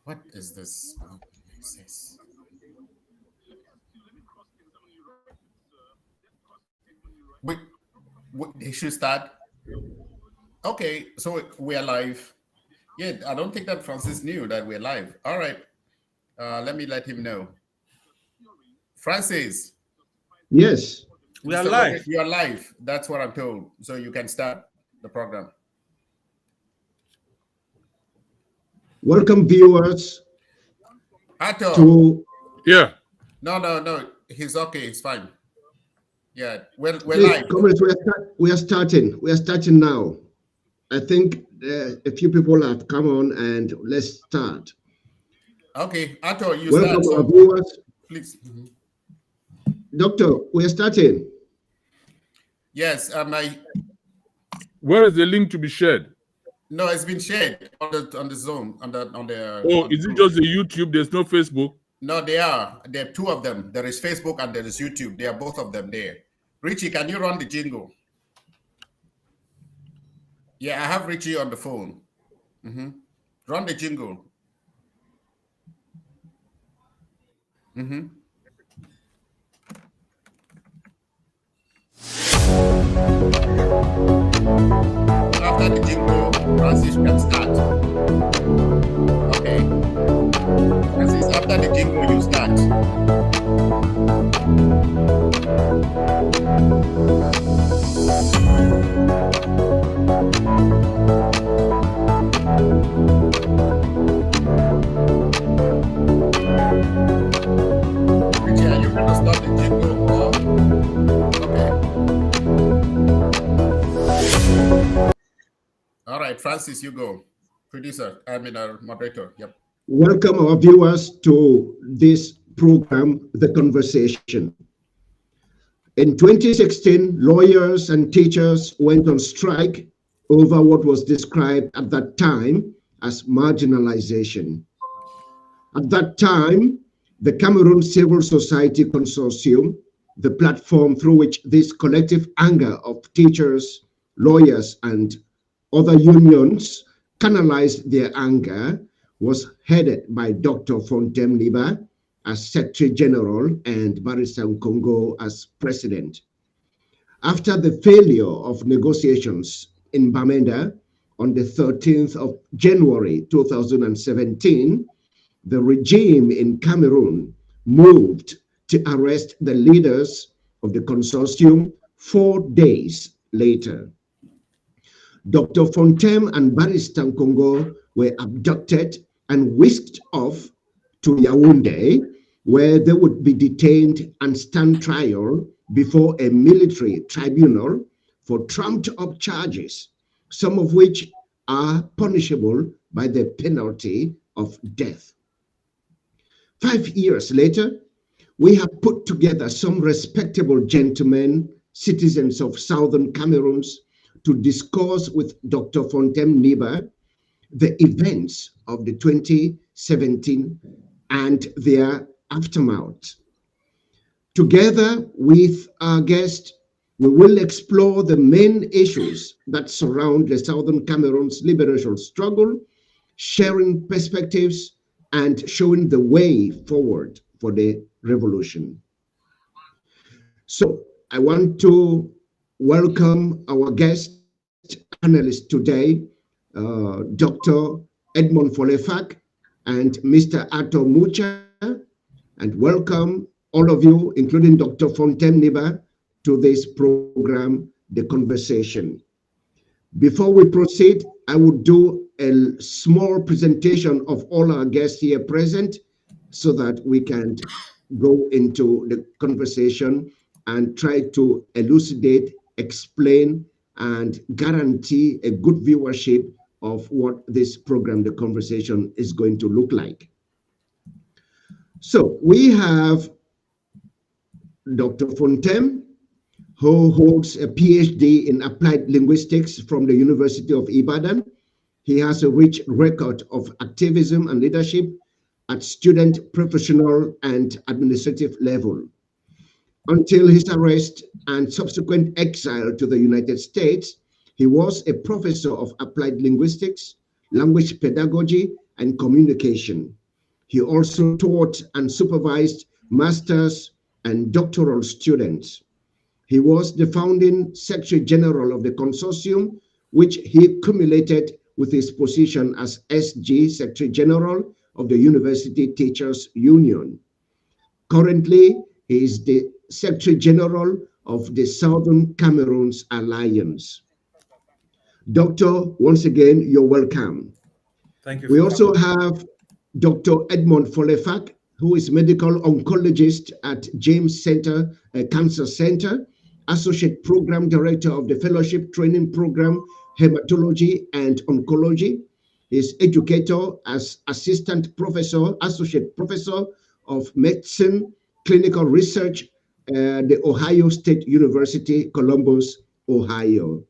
What is this? Wait, he should start. Okay, so we are live. Yeah, I don't think that Francis knew that we're live. All right, let me let him know. Francis. Yes. We are live. You are live. That's what I'm told. So you can start the program. Welcome, viewers. Ato. Yeah. No. He's okay. It's fine. Yeah, we're live. Comrades, we are starting. We are starting now. I think a few people have come on, and let's start. Okay, Ato, you welcome start. Our viewers. Please. Doctor, we are starting. Yes, Where is the link to be shared? No, it's been shared on the Zoom on the. Oh, is it just the YouTube? There's no Facebook. No, there are two of them. There is Facebook and there is YouTube. There are both of them there. Richie, can you run the jingle? Yeah, I have Richie on the phone. Run the jingle. After the jingle, Francis can start. Okay. Francis, after the jingle, you start. Richie, are you going to start the jingle? All right, Francis, you go. Producer, our moderator. Yep. Welcome our viewers to this program, The Conversation. In 2016, lawyers and teachers went on strike over what was described at that time as marginalization. At that time, the Cameroon Civil Society Consortium, the platform through which this collective anger of teachers, lawyers, and other unions canalized their anger, was headed by Dr. Fontem Liba as Secretary General and Barrister Nkongo as President. After the failure of negotiations in Bamenda on the 13th of January 2017, the regime in Cameroon moved to arrest the leaders of the consortium 4 days later. Dr. Fontem and Barrister Nkongo were abducted and whisked off to Yaoundé, where they would be detained and stand trial before a military tribunal for trumped up charges, some of which are punishable by the penalty of death. 5 years later, we have put together some respectable gentlemen, citizens of Southern Cameroon, to discuss with Dr. Fontem Liba the events of the 2017 and their aftermath. Together with our guest, we will explore the main issues that surround the Southern Cameroon's liberation struggle, sharing perspectives and showing the way forward for the revolution. So I want to welcome our guest analyst today, Dr. Edmond Folefak and Mr. Ato Mucha, and welcome all of you, including Dr. Fontem Liba, to this program, The Conversation. Before we proceed, I would do a small presentation of all our guests here present so that we can go into the conversation and try to elucidate, explain, and guarantee a good viewership of what this program, The Conversation, is going to look like. So we have Dr. Fontem, who holds a PhD in applied linguistics from the University of Ibadan. He has a rich record of activism and leadership at student, professional, and administrative level. Until his arrest and subsequent exile to the United States, he was a professor of applied linguistics, language pedagogy, and communication. He also taught and supervised master's and doctoral students. He was the founding Secretary General of the consortium, which he cumulated with his position as SG, Secretary General of the University Teachers Union. Currently, he is the Secretary General of the Southern Cameroons Alliance. Doctor, once again, you're welcome. Thank you. We also have Dr. Edmond Folefak, who is medical oncologist at James Center Cancer Center, Associate Program Director of the Fellowship Training Program, Hematology and Oncology. He is educator as Assistant Professor, Associate Professor of Medicine, Clinical Research, the Ohio State University, Columbus, Ohio.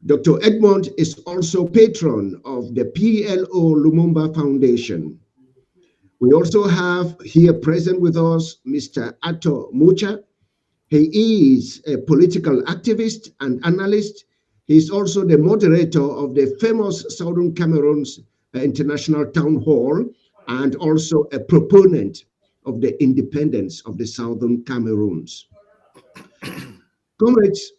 Dr. Edmond is also patron of the PLO Lumumba Foundation. We also have here present with us Mr. Ato Mucha. He is a political activist and analyst. He is also the moderator of the famous Southern Cameroons International Town Hall and also a proponent of the independence of the Southern Cameroons. Comrades,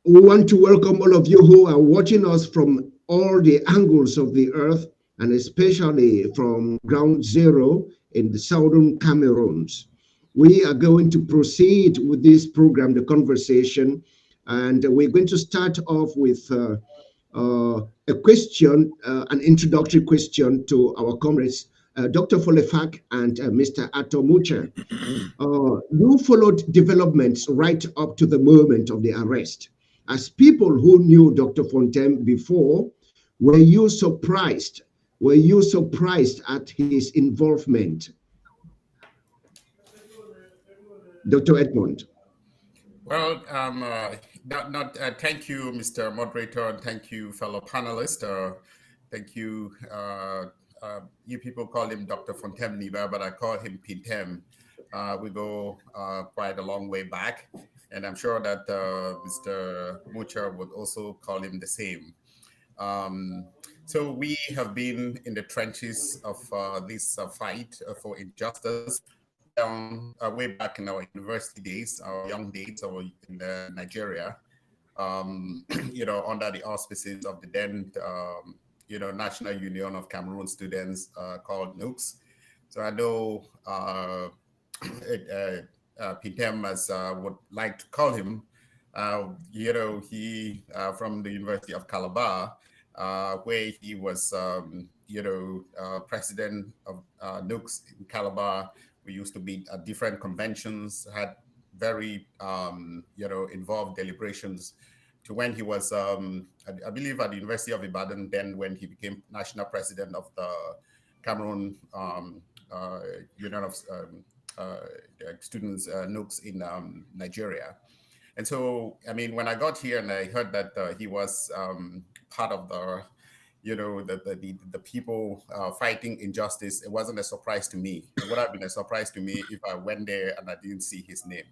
we want to welcome all of you who are watching us from all the angles of the earth, and especially from ground zero in the Southern Cameroons. We are going to proceed with this program, The Conversation, and we're going to start off with a question, an introductory question to our comrades, Dr. Folefak and Mr. Ato Mucha. You followed developments right up to the moment of the arrest. As people who knew Dr. Fontem before, were you surprised? Were you surprised at his involvement? Dr. Edmond. Well, thank you, Mr. Moderator, and thank you, fellow panelists. Thank you. You people call him Dr. Fontem Niba, but I call him Pintem. We go quite a long way back, and I'm sure that Mr. Mucha would also call him the same. So we have been in the trenches of this fight for injustice way back in our university days, our young days, or in Nigeria, under the auspices of the then, National Union of Cameroon Students called NUCS. So I know Pintem, as would like to call him, he from the University of Calabar, where he was, president of NUCS in Calabar. We used to be at different conventions, had very, involved deliberations to when he was, I believe, at the University of Ibadan, then when he became national president of the Cameroon Union of Students, NUCS in Nigeria. And so, I mean, when I got here and I heard that he was part of the, the people fighting injustice, it wasn't a surprise to me. It would have been a surprise to me if I went there and I didn't see his name.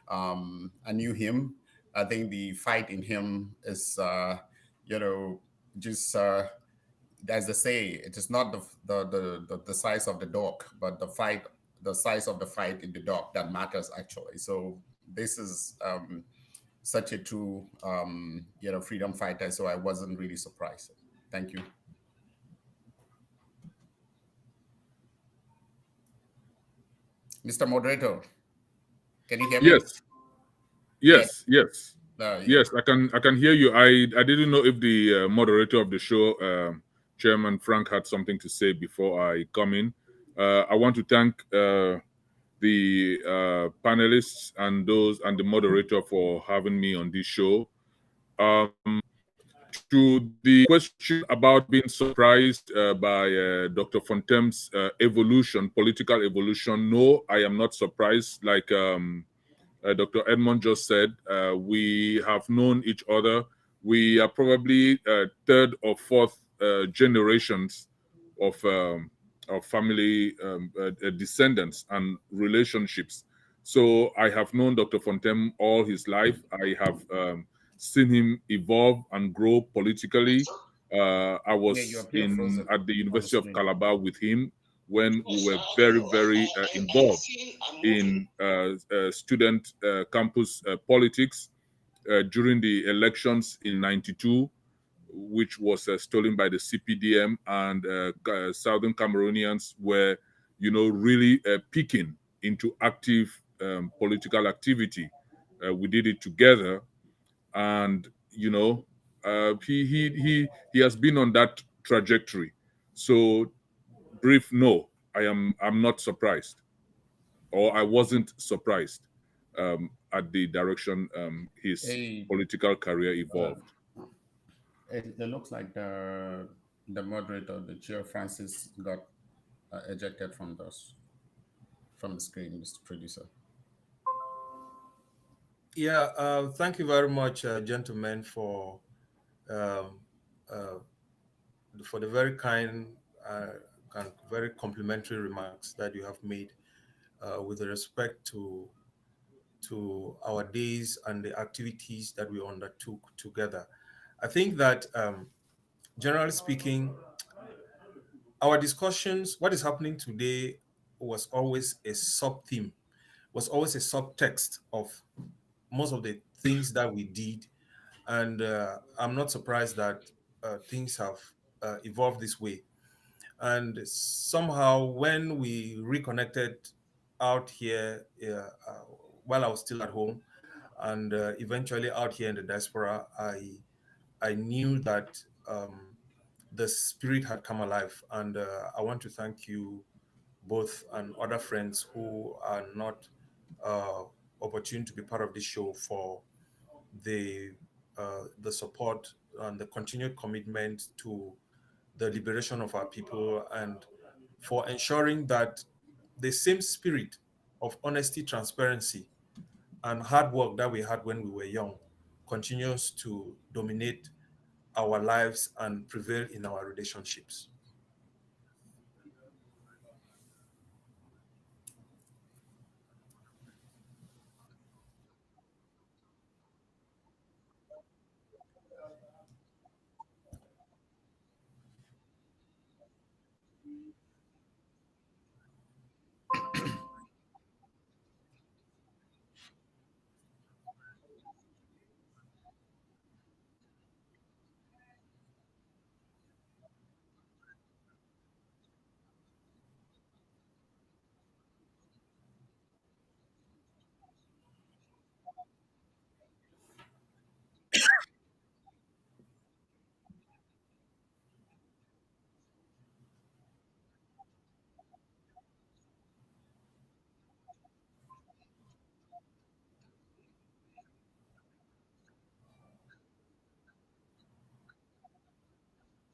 I knew him. I think the fight in him is, just as they say, it is not the size of the dog, but the size of the fight in the dog that matters actually. So this is such a true, freedom fighter. So I wasn't really surprised. Thank you. Mr. Moderator, can you hear me? Yes. Yes, I can hear you. I didn't know if the moderator of the show, Chairman Frank, had something to say before I come in. I want to thank the panelists and the moderator for having me on this show. To the question about being surprised by Dr. Fontem's political evolution, no, I am not surprised. Like Dr. Edmond just said, we have known each other. We are probably third or fourth generations of family descendants and relationships. So I have known Dr. Fontem all his life. I have seen him evolve and grow politically. I was at the University of Calabar with him when we were very, very involved in student campus politics during the elections in '92, which was stolen by the CPDM, and Southern Cameroonians were, really peaking into active political activity. We did it together, and he has been on that trajectory. So, brief, no, I'm not surprised, or I wasn't surprised at the direction his political career evolved. It looks like the moderator, the chair, Francis, got ejected from the screen, Mr. Producer. Yeah, thank you very much, gentlemen, for the very kind and very complimentary remarks that you have made with respect to our days and the activities that we undertook together. I think that, generally speaking, our discussions, what is happening today, was always a sub-theme, was always a subtext of most of the things that we did. And I'm not surprised that things have evolved this way. And somehow when we reconnected out here while I was still at home, and eventually out here in the diaspora, I knew that the spirit had come alive. And I want to thank you both and other friends who are not opportune to be part of this show for the support and the continued commitment to the liberation of our people, and for ensuring that the same spirit of honesty, transparency, and hard work that we had when we were young continues to dominate our lives and prevail in our relationships.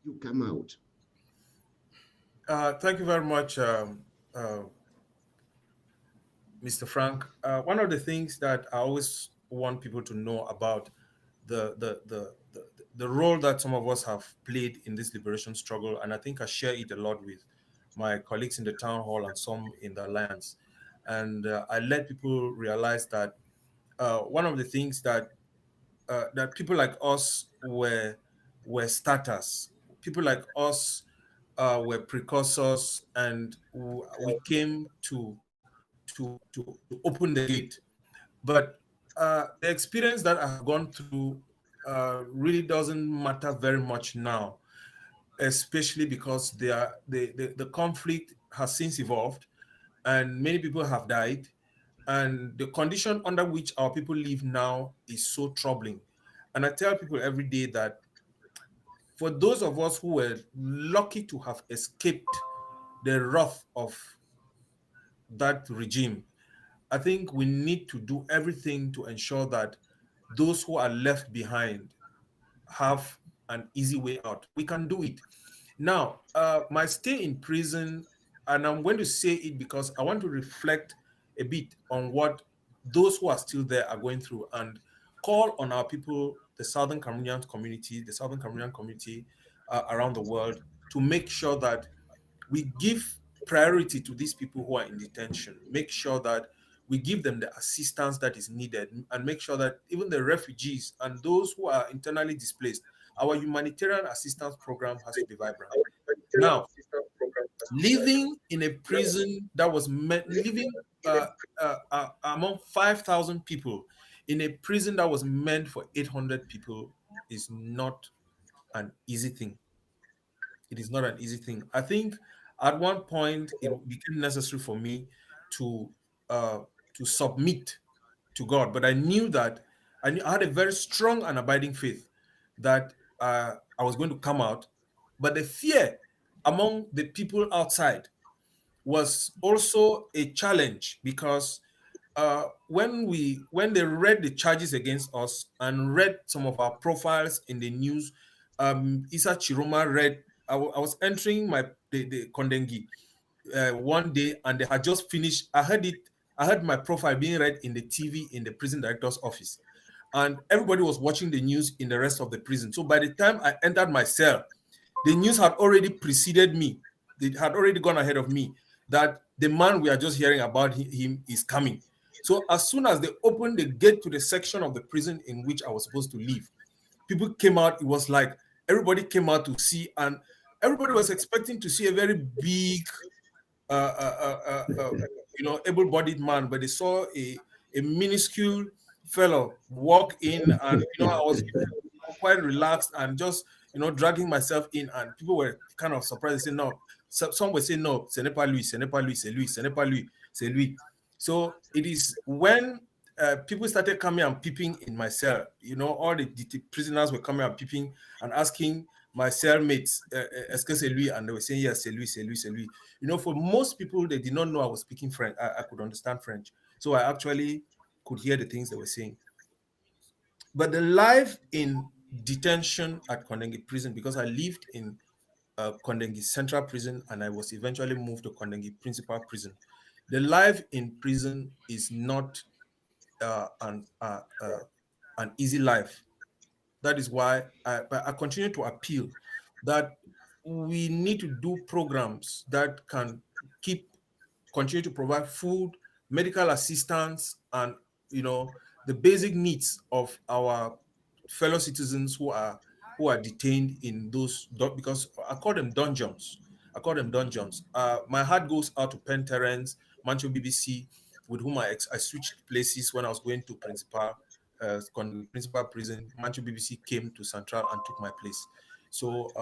You come out. Thank you very much, Mr. Frank. One of the things that I always want people to know about the role that some of us have played in this liberation struggle, and I think I share it a lot with my colleagues in the town hall and some in the alliance, and I let people realize that one of the things that that people like us were starters, people like us were precursors, and we came to open the gate. But the experience that I have gone through really doesn't matter very much now, especially because the conflict has since evolved and many people have died. And the condition under which our people live now is so troubling. And I tell people every day that for those of us who were lucky to have escaped the wrath of that regime, I think we need to do everything to ensure that those who are left behind have an easy way out. We can do it. Now, my stay in prison, and I'm going to say it because I want to reflect a bit on what those who are still there are going through and call on our people, the Southern Cameroonian community around the world, to make sure that we give priority to these people who are in detention, make sure that we give them the assistance that is needed, and make sure that even the refugees and those who are internally displaced, our humanitarian assistance program has to be vibrant. Now, living in a prison that was living among 5,000 people in a prison that was meant for 800 people is not an easy thing. It is not an easy thing. I think at one point it became necessary for me to submit to God, but I knew that I had a very strong and abiding faith that I was going to come out. But the fear among the people outside was also a challenge because when they read the charges against us and read some of our profiles in the news, Isa Chiroma read. I was entering the Kondengi one day, and they had just finished. I heard my profile being read in the TV in the prison director's office, and everybody was watching the news in the rest of the prison. So by the time I entered my cell, the news had already preceded me. They had already gone ahead of me that the man we are just hearing about him is coming. So as soon as they opened the gate to the section of the prison in which I was supposed to live, people came out. It was like everybody came out to see, and everybody was expecting to see a very big, able-bodied man, but they saw a minuscule fellow walk in, and I was quite relaxed and just dragging myself in, and people were kind of surprised. They said no. Some were saying no, ce n'est pas lui, ce n'est pas lui, c'est lui, ce n'est pas lui, c'est lui. So it is when people started coming and peeping in my cell, all the prisoners were coming and peeping and asking my cellmates, est-ce que c'est lui? And they were saying, yes, c'est lui, c'est lui, c'est lui. For most people, they did not know I was speaking French. I could understand French. So I actually could hear the things they were saying. But the life in detention at Kondengi prison, because I lived in Kondengi Central Prison and I was eventually moved to Kondengi Principal Prison. The life in prison is not an easy life. That is why I continue to appeal that we need to do programs that can continue to provide food, medical assistance, and the basic needs of our fellow citizens who are detained in those, because I call them dungeons. My heart goes out to Penn Terence, Mancho BBC, with whom I switched places when I was going to Principal Prison. Mancho BBC came to Central and took my place. So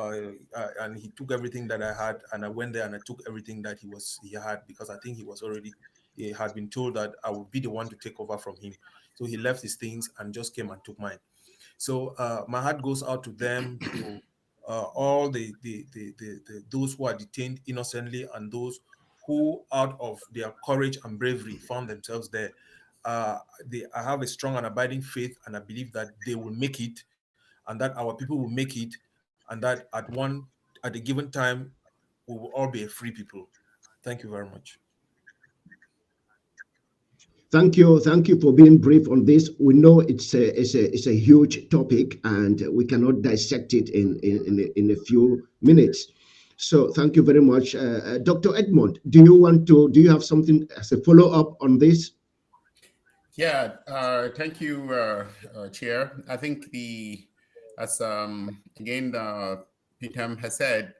and he took everything that I had, and I went there and I took everything that he had, because I think he had been told that I would be the one to take over from him. So he left his things and just came and took mine. So my heart goes out to them, to all the those who are detained innocently and those who, out of their courage and bravery, found themselves there. I have a strong and abiding faith, and I believe that they will make it, and that our people will make it, and that at a given time, we will all be a free people. Thank you very much. Thank you for being brief on this. We know it's a huge topic, and we cannot dissect it in a few minutes. So thank you very much, Dr. Edmond. Do you have something as a follow up on this? Yeah, thank you, Chair. I think as again, Peter has said,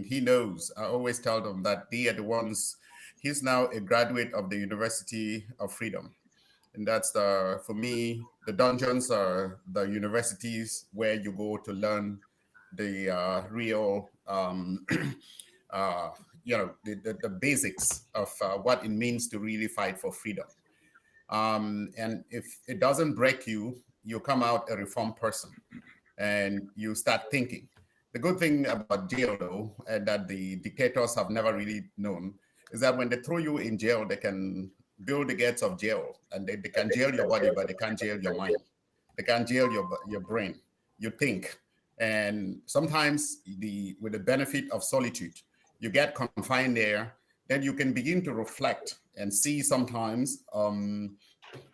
he knows. I always tell them that they are the ones. He's now a graduate of the University of Freedom. And that's for me, the dungeons are the universities where you go to learn the real, the basics of what it means to really fight for freedom. And if it doesn't break you, you come out a reformed person and you start thinking. The good thing about jail, though, and that the dictators have never really known, is that when they throw you in jail, they can build the gates of jail, and they can jail your body, but they can't jail your mind. They can't jail your brain. You think. And sometimes with the benefit of solitude, you get confined there, then you can begin to reflect and see sometimes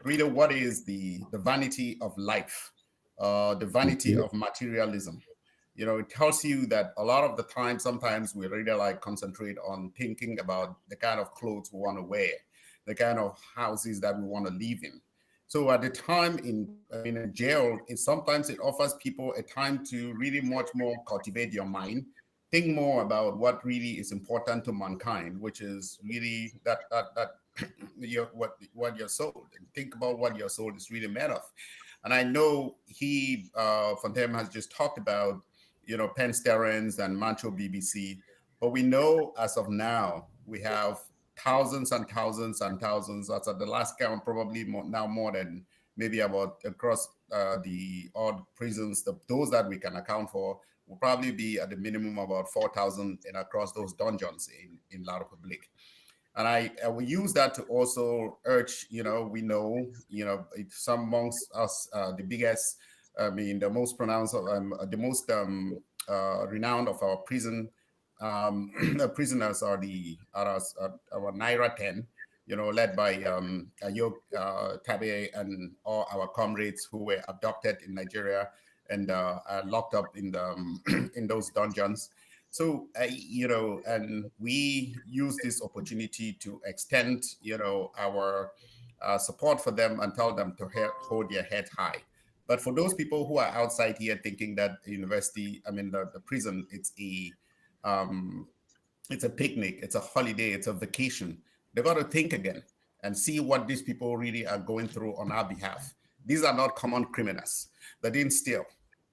really what is the vanity of life, the vanity of materialism. You know, it tells you that a lot of the time, sometimes we really like concentrate on thinking about the kind of clothes we want to wear, the kind of houses that we want to live in. So at the time in a jail, sometimes it offers people a time to really much more cultivate your mind, think more about what really is important to mankind, which is really that what your soul, and think about what your soul is really made of. And I know Fontem has just talked about, you know, Pensterens and Mancho BBC, but we know as of now we have thousands and thousands and thousands. That's at the last count, probably more than maybe about across the odd prisons. Those that we can account for will probably be at the minimum about 4,000 across those dungeons in La Republique. And I will use that to also urge, you know, we know, you know, some amongst us, the biggest, I mean, the most pronounced, the most renowned of our prison prisoners are our Naira 10, you know, led by Ayok Tabe and all our comrades who were abducted in Nigeria and are locked up in the in those dungeons. So you know, and we use this opportunity to extend, you know, our support for them and tell them to hold their head high. But for those people who are outside here thinking that the university, I mean the prison, it's a picnic, it's a holiday, it's a vacation, they got to think again and see what these people really are going through on our behalf. These are not common criminals. They didn't steal.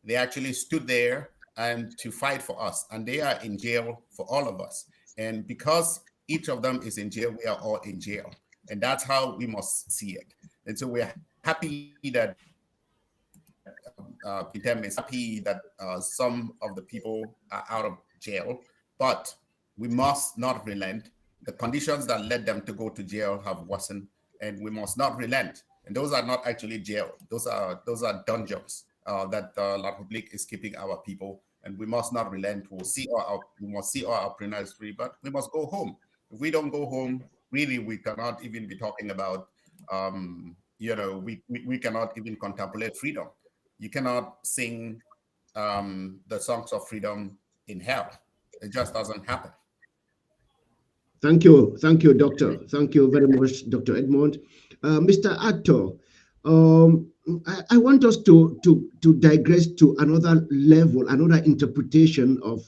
They actually stood there and to fight for us, and they are in jail for all of us. And because each of them is in jail, we are all in jail, and that's how we must see it. And so we're happy that Fontem is happy that some of the people are out of jail, but we must not relent. The conditions that led them to go to jail have worsened, and we must not relent. And those are not actually jail; those are dungeons that La Republique is keeping our people. And we must not relent. We must see all our prisoners free, but we must go home. If we don't go home, really, we cannot even be talking about. You know, we cannot even contemplate freedom. You cannot sing the songs of freedom in hell. It just doesn't happen. Thank you, Doctor. Thank you very much, Dr. Edmond. Mr. Atto, I want us to digress to another level, another interpretation of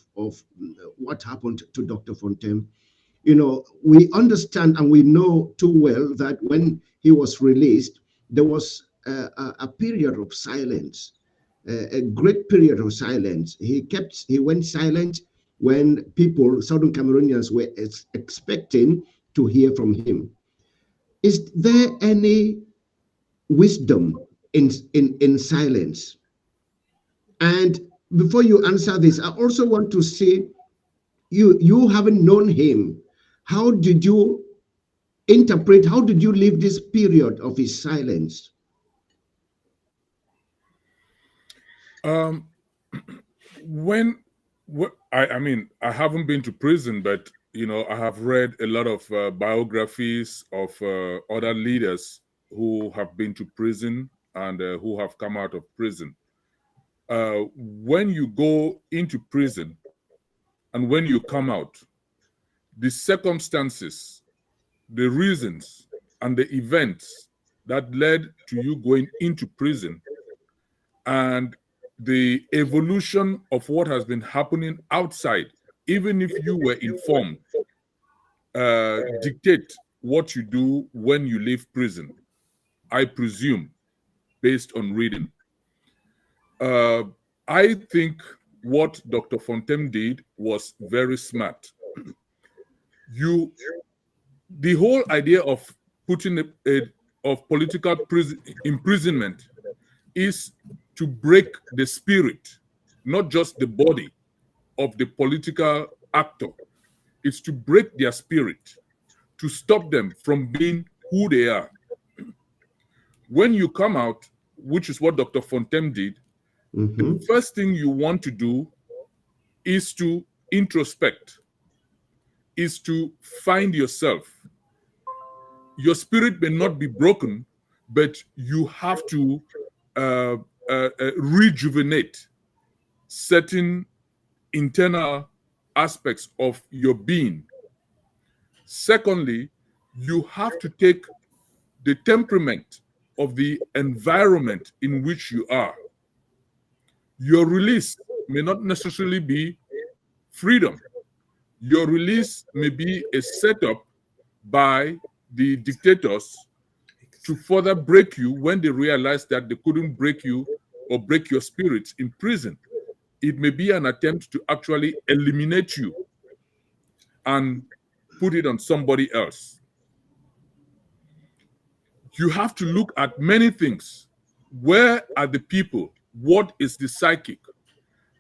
what happened to Dr. Fontem. You know, we understand and we know too well that when he was released, there was a period of silence, a great period of silence. He went silent when people, Southern Cameroonians, were expecting to hear from him. Is there any wisdom in silence? And before you answer this, I also want to say, you haven't known him. How did you interpret, how did you live this period of his silence? I mean, I haven't been to prison, but, you know, I have read a lot of biographies of other leaders who have been to prison and who have come out of prison. When you go into prison and when you come out, the circumstances, the reasons, and the events that led to you going into prison and the evolution of what has been happening outside, even if you were informed, dictate what you do when you leave prison, I presume, based on reading. I think what Dr. Fontem did was very smart. The whole idea of putting of political imprisonment is to break the spirit, not just the body of the political actor. It's to break their spirit, to stop them from being who they are. When you come out, which is what Dr. Fontem did, the first thing you want to do is to introspect, is to find yourself. Your spirit may not be broken, but you have to rejuvenate certain internal aspects of your being. Secondly, you have to take the temperament of the environment in which you are. Your release may not necessarily be freedom. Your release may be a setup by the dictators to further break you when they realize that they couldn't break you or break your spirit in prison. It may be an attempt to actually eliminate you and put it on somebody else. You have to look at many things. Where are the people? What is the psychic?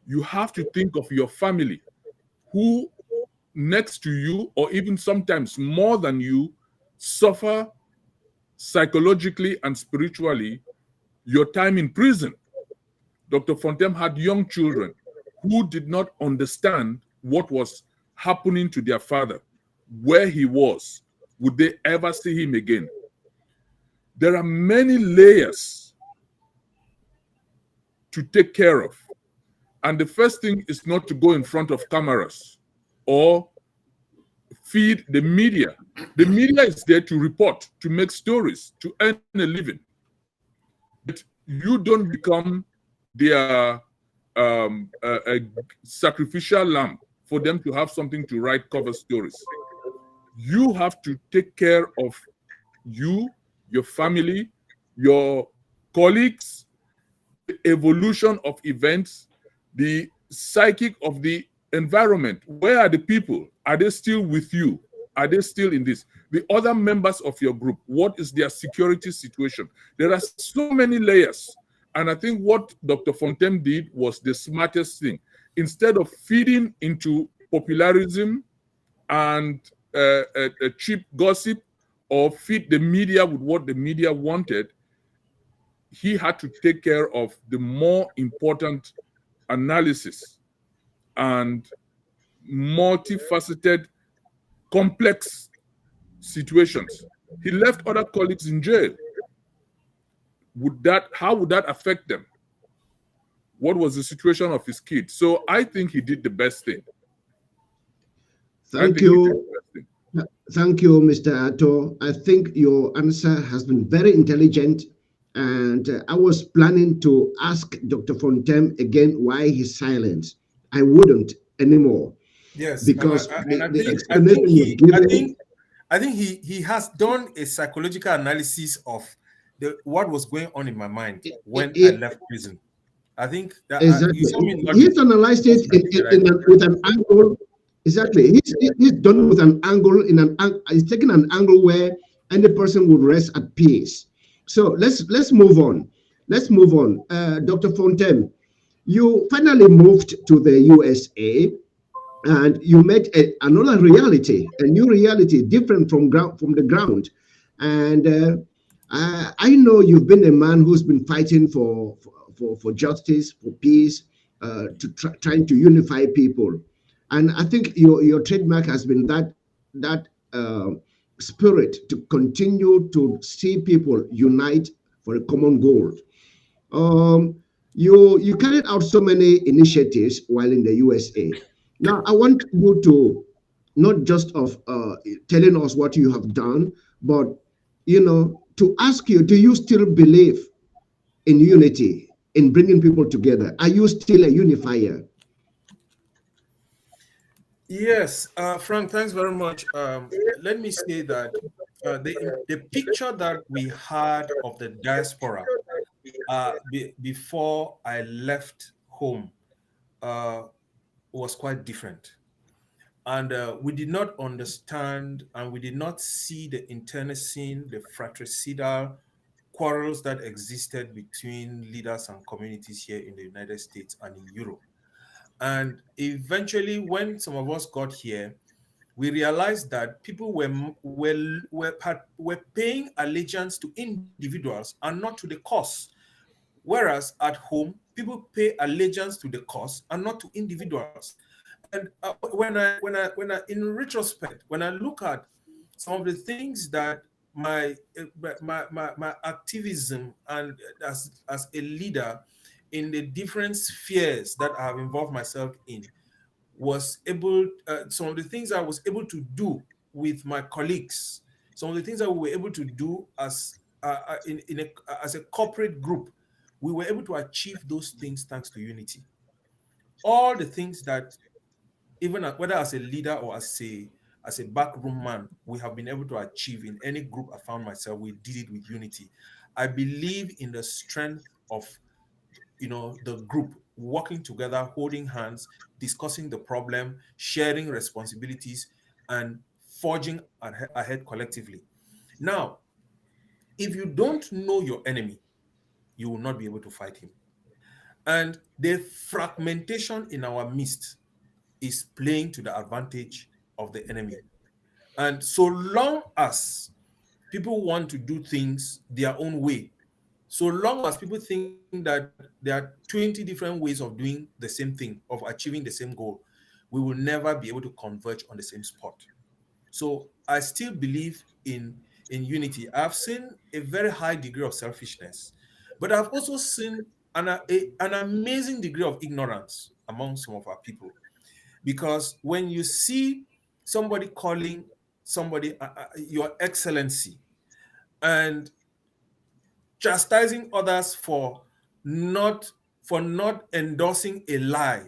You have to think of your family, who next to you, or even sometimes more than you, suffer psychologically and spiritually your time in prison. Dr. Fontem had young children who did not understand what was happening to their father, where he was. Would they ever see him again? There are many layers to take care of. And the first thing is not to go in front of cameras or feed the media. The media is there to report, to make stories, to earn a living. But you don't become their a sacrificial lamb for them to have something to write cover stories. You have to take care of you, your family, your colleagues, the evolution of events, the psychic of the environment. Where are the people? Are they still with you? Are they still in this? The other members of your group, what is their security situation? There are so many layers. And I think what Dr. Fontem did was the smartest thing. Instead of feeding into popularism and a cheap gossip, or feed the media with what the media wanted, he had to take care of the more important analysis and multifaceted, complex situations. He left other colleagues in jail. How would that affect them? What was the situation of his kids? So I think he did the best thing. Thank you. Thank you, Mr. Ato. I think your answer has been very intelligent. And I was planning to ask Dr. Fontem again why he's silent. I wouldn't anymore. Yes, because I think he has done a psychological analysis of what was going on in my mind when I left prison. I think that exactly. He's analyzed it with an angle. Exactly. He's done with an angle he's taken an angle where any person would rest at peace. So let's move on. Let's move on. Dr. Fontem, you finally moved to the USA and you met another reality, a new reality, different from the ground. And I know you've been a man who's been fighting for justice, for peace, trying to unify people. And I think your trademark has been that spirit to continue to see people unite for a common goal. You carried out so many initiatives while in the USA. Now I want you to not just of telling us what you have done, but to ask you, do you still believe in unity, in bringing people together? Are you still a unifier? Yes, Frank, thanks very much. Let me say that the picture that we had of the diaspora before I left home was quite different. And we did not understand and we did not see the internecine, the fratricidal quarrels that existed between leaders and communities here in the United States and in Europe. And eventually, when some of us got here, we realized that people were paying allegiance to individuals and not to the cause. Whereas at home, people pay allegiance to the cause and not to individuals. And in retrospect, when I look at some of the things that my activism and as a leader in the different spheres that I have involved myself in was able, some of the things I was able to do with my colleagues, some of the things that we were able to do as as a corporate group, we were able to achieve those things thanks to unity. All the things that, even whether as a leader or as a backroom man, we have been able to achieve in any group I found myself, we did it with unity. I believe in the strength of, the group working together, holding hands, discussing the problem, sharing responsibilities, and forging ahead collectively. Now, if you don't know your enemy, you will not be able to fight him. And the fragmentation in our midst is playing to the advantage of the enemy. And so long as people want to do things their own way, so long as people think that there are 20 different ways of doing the same thing, of achieving the same goal, we will never be able to converge on the same spot. So I still believe in unity. I've seen a very high degree of selfishness, but I've also seen an amazing degree of ignorance among some of our people. Because when you see somebody calling somebody your excellency and chastising others for not endorsing a lie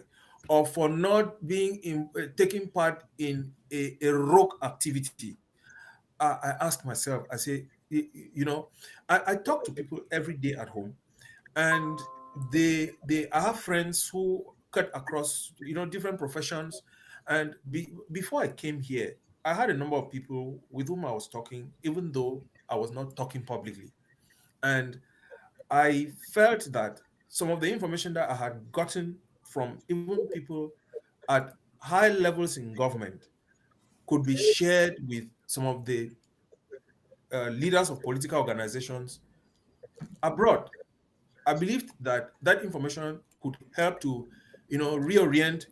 or for not being taking part in a rogue activity, I ask myself, I say, I talk to people every day at home, and I have friends who cut across different professions, and before I came here, I had a number of people with whom I was talking, even though I was not talking publicly. And I felt that some of the information that I had gotten from even people at high levels in government could be shared with some of the leaders of political organizations abroad. I believed that that information could help to, reorient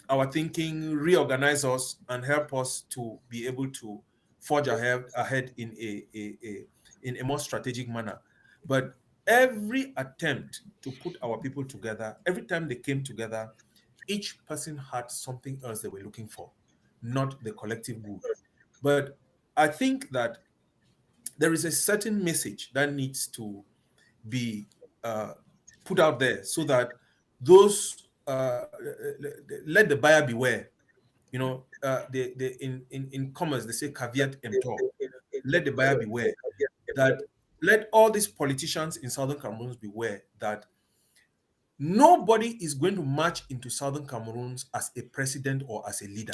our thinking, reorganize us, and help us to be able to forge ahead in a more strategic manner. But every attempt to put our people together, every time they came together, each person had something else they were looking for, not the collective good. But I think that there is a certain message that needs to be put out there so that those let the buyer beware. In commerce they say caveat emptor. Let the buyer beware. That let all these politicians in Southern Cameroon beware that nobody is going to march into Southern Cameroon as a president or as a leader.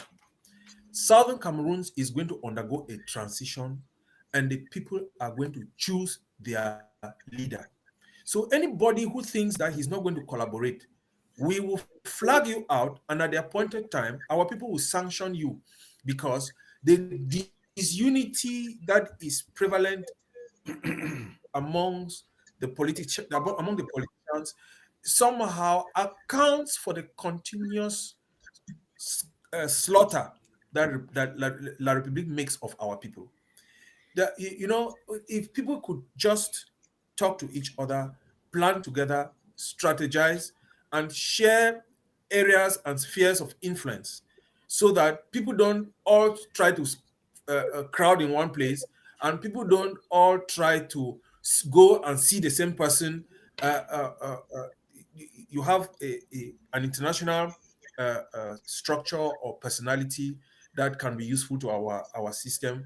Southern Cameroon is going to undergo a transition, and the people are going to choose their leader. So anybody who thinks that he's not going to collaborate, we will flag you out, and at the appointed time, our people will sanction you, because the disunity that is prevalent among the politicians somehow accounts for the continuous slaughter that La République makes of our people. If people could just talk to each other, plan together, strategize, and share areas and spheres of influence so that people don't all try to crowd in one place, and people don't all try to go and see the same person. You have an international structure or personality that can be useful to our system.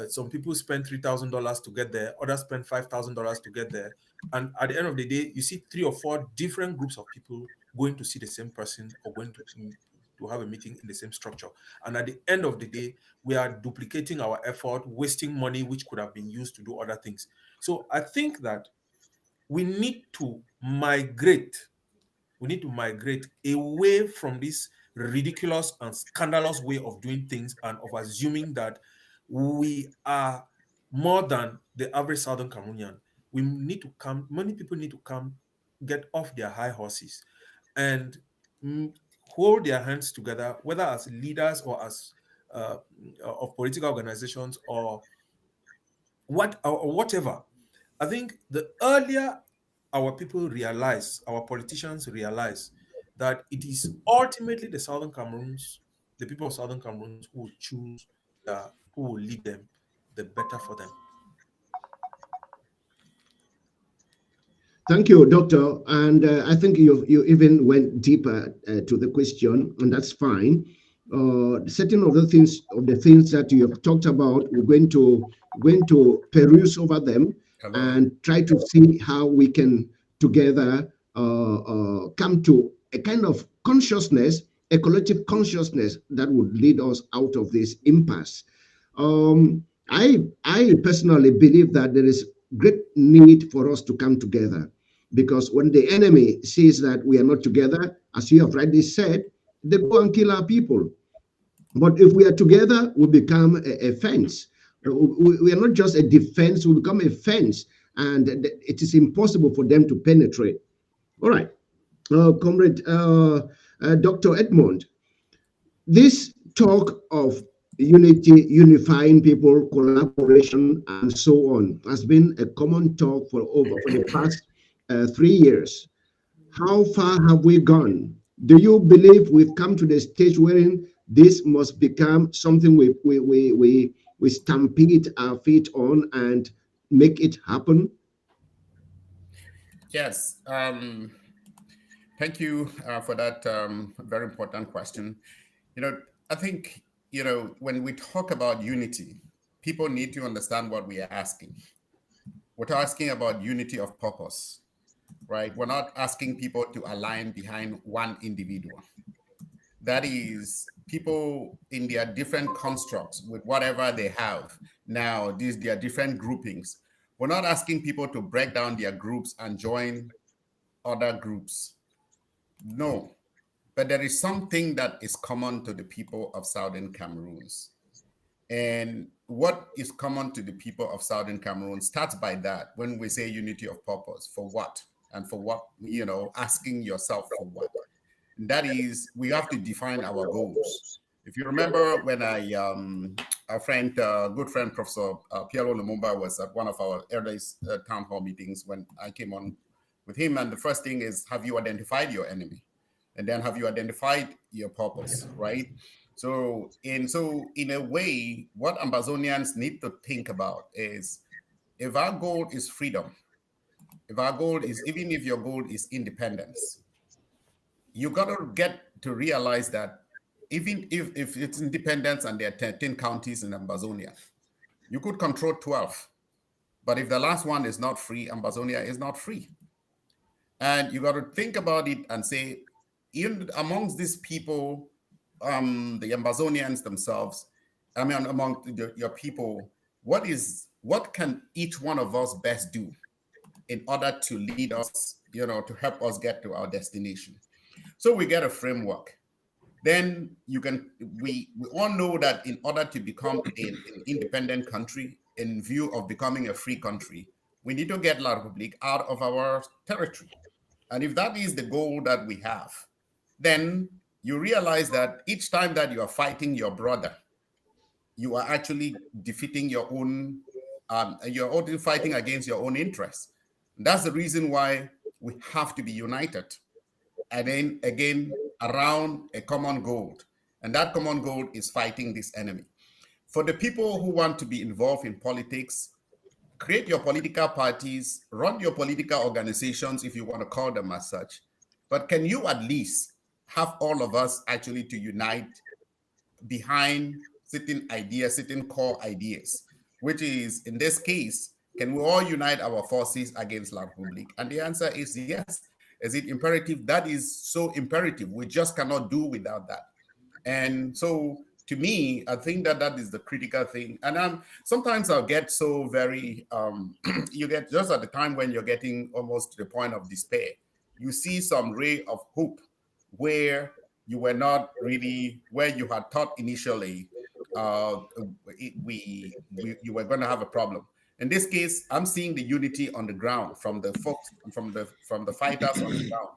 Some people spend $3,000 to get there, others spend $5,000 to get there. And at the end of the day, you see 3 or 4 different groups of people going to see the same person or going to have a meeting in the same structure. And at the end of the day, we are duplicating our effort, wasting money, which could have been used to do other things. So I think that we need to migrate away from this ridiculous and scandalous way of doing things and of assuming that we are more than the average Southern Cameroonian. We need to come, many people need to come, get off their high horses and hold their hands together, whether as leaders or as of political organizations or whatever. I think the earlier our people realize, our politicians realize that it is ultimately the Southern Cameroons, the people of Southern Cameroons who will choose, who will lead them, the better for them. Thank you, Doctor. And I think you even went deeper to the question, and that's fine. Certain of the things that you have talked about, we're going to peruse over them and try to see how we can together come to a kind of consciousness, a collective consciousness that would lead us out of this impasse. I personally believe that there is great need for us to come together, because when the enemy sees that we are not together, as you have rightly said, they go and kill our people. But if we are together, we become a fence. We are not just a defense, we become a fence, and it is impossible for them to penetrate. All right, Comrade Dr. Edmond, this talk of unity, unifying people, collaboration, and so on has been a common talk for the past 3 years. How far have we gone? Do you believe we've come to the stage wherein this must become something we stampede our feet on and make it happen? Yes. Thank you for that very important question. I think, when we talk about unity, people need to understand what we are asking. We're asking about unity of purpose, right? We're not asking people to align behind one individual. That is, people in their different constructs with whatever they have now, their different groupings. We're not asking people to break down their groups and join other groups. No, but there is something that is common to the people of Southern Cameroons. And what is common to the people of Southern Cameroon starts by that. When we say unity of purpose, for what? And for what, asking yourself for what? And that is, we have to define our goals. If you remember when our friend, good friend, Professor Piero Lumumba was at one of our earliest town hall meetings when I came on with him. And the first thing is, have you identified your enemy? And then have you identified your purpose, right? So in a way, what Ambazonians need to think about is, if our goal is freedom, even if your goal is independence, you got to get to realize that even if it's independence and there are 13 counties in Ambazonia, you could control 12. But if the last one is not free, Ambazonia is not free. And you got to think about it and say, even amongst these people, the Ambazonians themselves, among your people, what can each one of us best do in order to lead us, to help us get to our destination? So we get a framework. Then we all know that in order to become an independent country, in view of becoming a free country, we need to get La République out of our territory. And if that is the goal that we have, then you realize that each time that you are fighting your brother, you are actually defeating your own, you're only fighting against your own interests. And that's the reason why we have to be united. And then again, around a common goal. And that common goal is fighting this enemy. For the people who want to be involved in politics, create your political parties, run your political organizations, if you want to call them as such. But can you at least have all of us actually to unite behind certain ideas, certain core ideas, which is, in this case, can we all unite our forces against La République? And the answer is yes. Is it imperative? That is so imperative. We just cannot do without that. And so, to me, I think that is the critical thing. And sometimes I'll get so very, you get just at the time when you're getting almost to the point of despair, you see some ray of hope where you were not really where you had thought initially you were going to have a problem. In this case, I'm seeing the unity on the ground from the folks, from the fighters on the ground,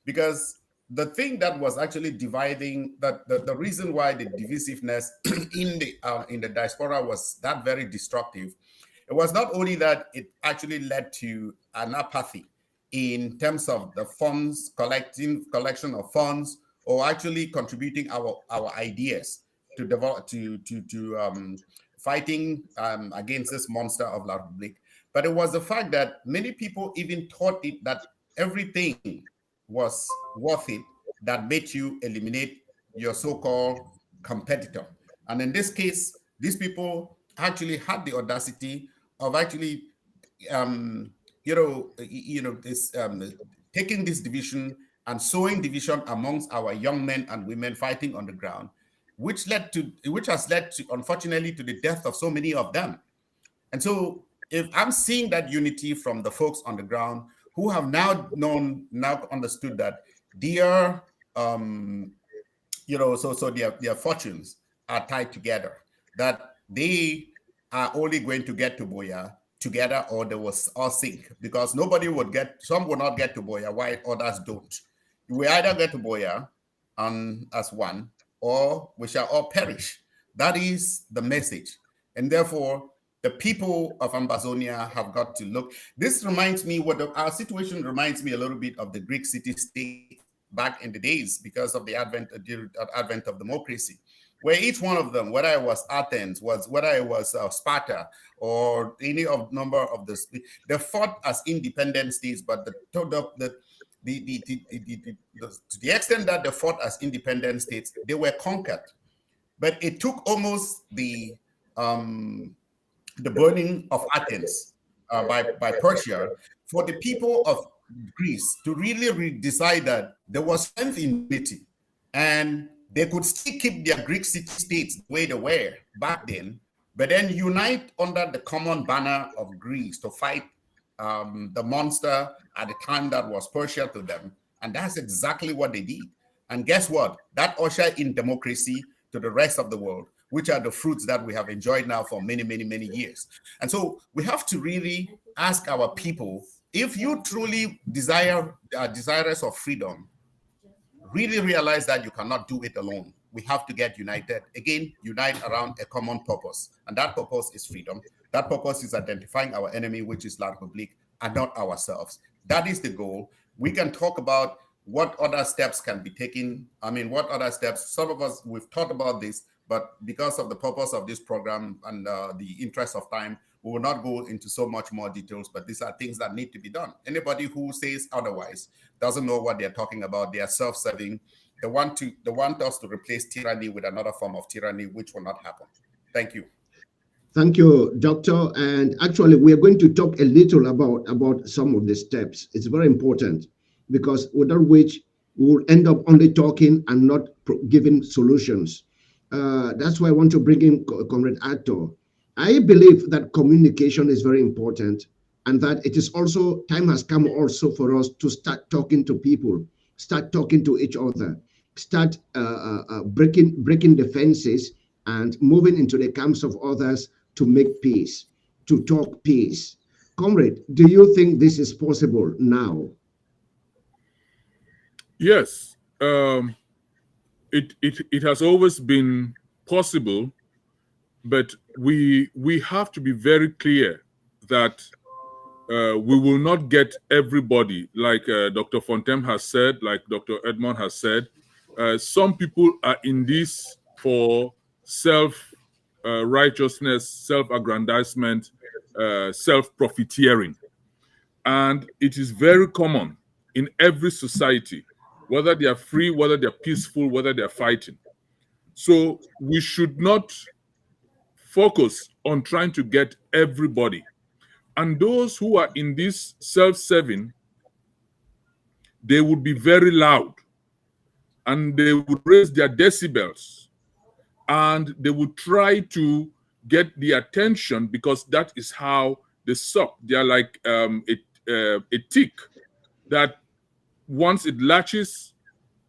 because the thing that was actually dividing, that the reason why the divisiveness in the diaspora was that very destructive, it was not only that it actually led to an apathy in terms of the funds, collection of funds, or actually contributing our ideas to develop to fighting against this monster of La Republique. But it was the fact that many people even thought that everything was worth it that made you eliminate your so-called competitor. And in this case, these people actually had the audacity of actually taking this division and sowing division amongst our young men and women fighting on the ground, which has led to, unfortunately, to the death of so many of them. And so if I'm seeing that unity from the folks on the ground who have now understood that their their fortunes are tied together, that they are only going to get to Buea together, or they will all sink, because some will not get to Buea while others don't. We either get to Buea as one, or we shall all perish. That is the message. And therefore, the people of Ambazonia have got to look. This reminds me, our situation reminds me a little bit of the Greek city-state back in the days, because of the advent of democracy, where each one of them, whether it was Athens, whether it was Sparta, or any number of they fought as independent states, but to the extent that they fought as independent states, they were conquered. But it took almost the burning of Athens by Persia for the people of Greece to really decide that there was strength in unity, and they could still keep their Greek city-states the way they were back then, but then unite under the common banner of Greece to fight the monster at the time that was Persia to them. And that's exactly what they did. And guess what? That ushered in democracy to the rest of the world, which are the fruits that we have enjoyed now for many, many, many years. And so we have to really ask our people, if you truly desirous of freedom, really realize that you cannot do it alone. We have to get united. Again, unite around a common purpose. And that purpose is freedom. That purpose is identifying our enemy, which is La Republique, and not ourselves. That is the goal. We can talk about what other steps can be taken. I mean, what other steps? Some of us, we've thought about this, but because of the purpose of this program and the interest of time, we will not go into so much more details, but these are things that need to be done. Anybody who says otherwise doesn't know what they're talking about. They are self-serving. They want us to replace tyranny with another form of tyranny, which will not happen. Thank you. Thank you, Doctor. And actually, we are going to talk a little about some of the steps. It's very important, because without which we will end up only talking and not giving solutions. That's why I want to bring in Comrade Ato. I believe that communication is very important, and that it is also, time has come also for us to start talking to people, start talking to each other, start breaking the fences and moving into the camps of others to make peace, to talk peace. Comrade, do you think this is possible now? Yes, it has always been possible, but we have to be very clear that we will not get everybody, like Dr. Fontem has said, like Dr. Edmond has said. Some people are in this for self-righteousness, self-aggrandizement, self-profiteering. And it is very common in every society, whether they are free, whether they're peaceful, whether they're fighting. So we should not focus on trying to get everybody. And those who are in this self-serving, they would be very loud, and they would raise their decibels, and they would try to get the attention, because that is how they suck. They are like a tick that once it latches,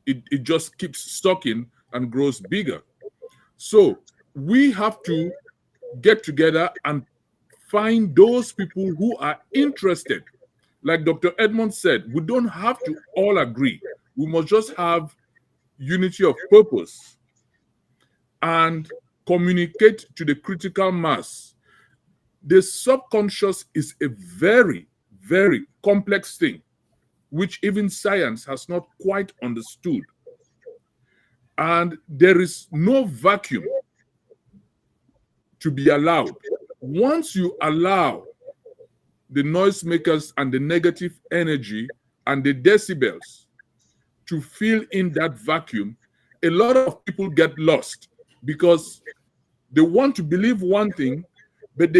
it just keeps stocking and grows bigger. So we have to get together and find those people who are interested. Like Dr. Edmond said, we don't have to all agree. We must just have unity of purpose and communicate to the critical mass. The subconscious is a very, very complex thing, which even science has not quite understood. And there is no vacuum to be allowed. Once you allow the noisemakers and the negative energy and the decibels to fill in that vacuum, a lot of people get lost because they want to believe one thing, but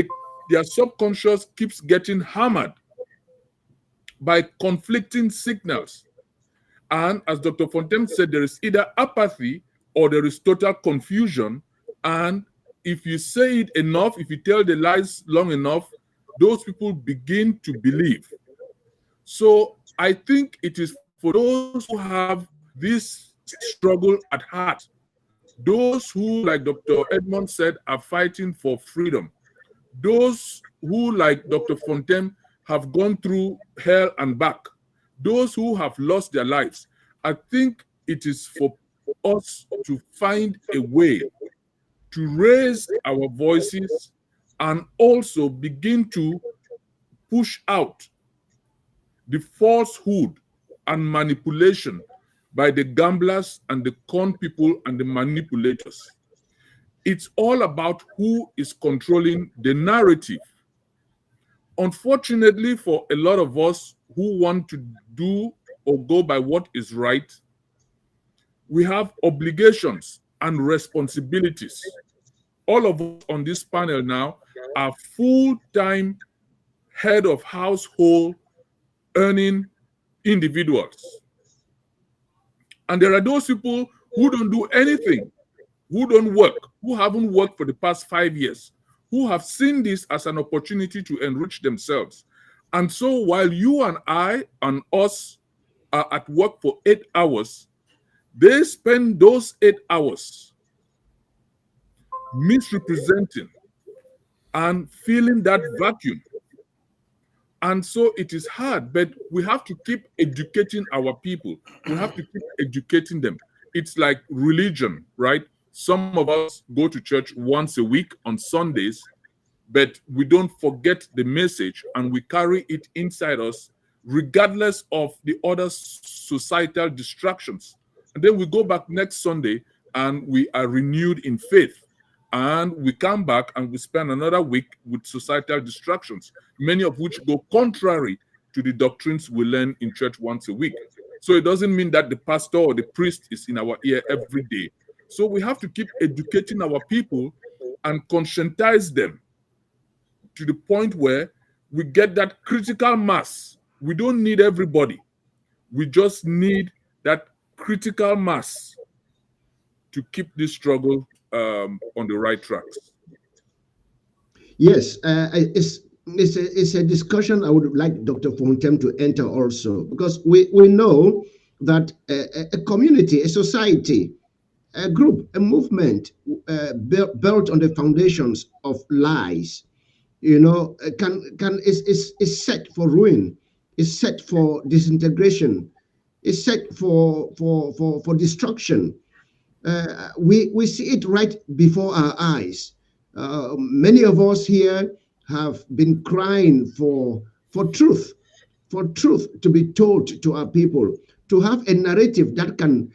their subconscious keeps getting hammered by conflicting signals. And as Dr. Fontaine said, there is either apathy or there is total confusion. And if you say it enough, if you tell the lies long enough, those people begin to believe. So I think it is for those who have this struggle at heart, those who, like Dr. Edmond said, are fighting for freedom, those who, like Dr. Fontaine, have gone through hell and back, those who have lost their lives. I think it is for us to find a way to raise our voices and also begin to push out the falsehood and manipulation by the gamblers and the con people and the manipulators. It's all about who is controlling the narrative. Unfortunately, for a lot of us who want to do or go by what is right, we have obligations and responsibilities. All of us on this panel now are full-time head of household earning individuals. And there are those people who don't do anything, who don't work, who haven't worked for the past 5 years, who have seen this as an opportunity to enrich themselves. And so while you and I and us are at work for 8 hours, they spend those 8 hours misrepresenting and filling that vacuum. And so it is hard, but we have to keep educating our people. We have to keep educating them. It's like religion, right? Some of us go to church once a week on Sundays, but we don't forget the message and we carry it inside us regardless of the other societal distractions. And then we go back next Sunday and we are renewed in faith. And we come back and we spend another week with societal distractions, many of which go contrary to the doctrines we learn in church once a week. So it doesn't mean that the pastor or the priest is in our ear every day. So we have to keep educating our people and conscientize them to the point where we get that critical mass. We don't need everybody. We just need that critical mass to keep this struggle on the right tracks. Yes, it's a discussion I would like Dr. Fontaine to enter also, because we know that a community, a society, a group, a movement built on the foundations of lies, is set for ruin, is set for disintegration, is set for destruction. We see it right before our eyes. Many of us here have been crying for truth to be told to our people, to have a narrative that can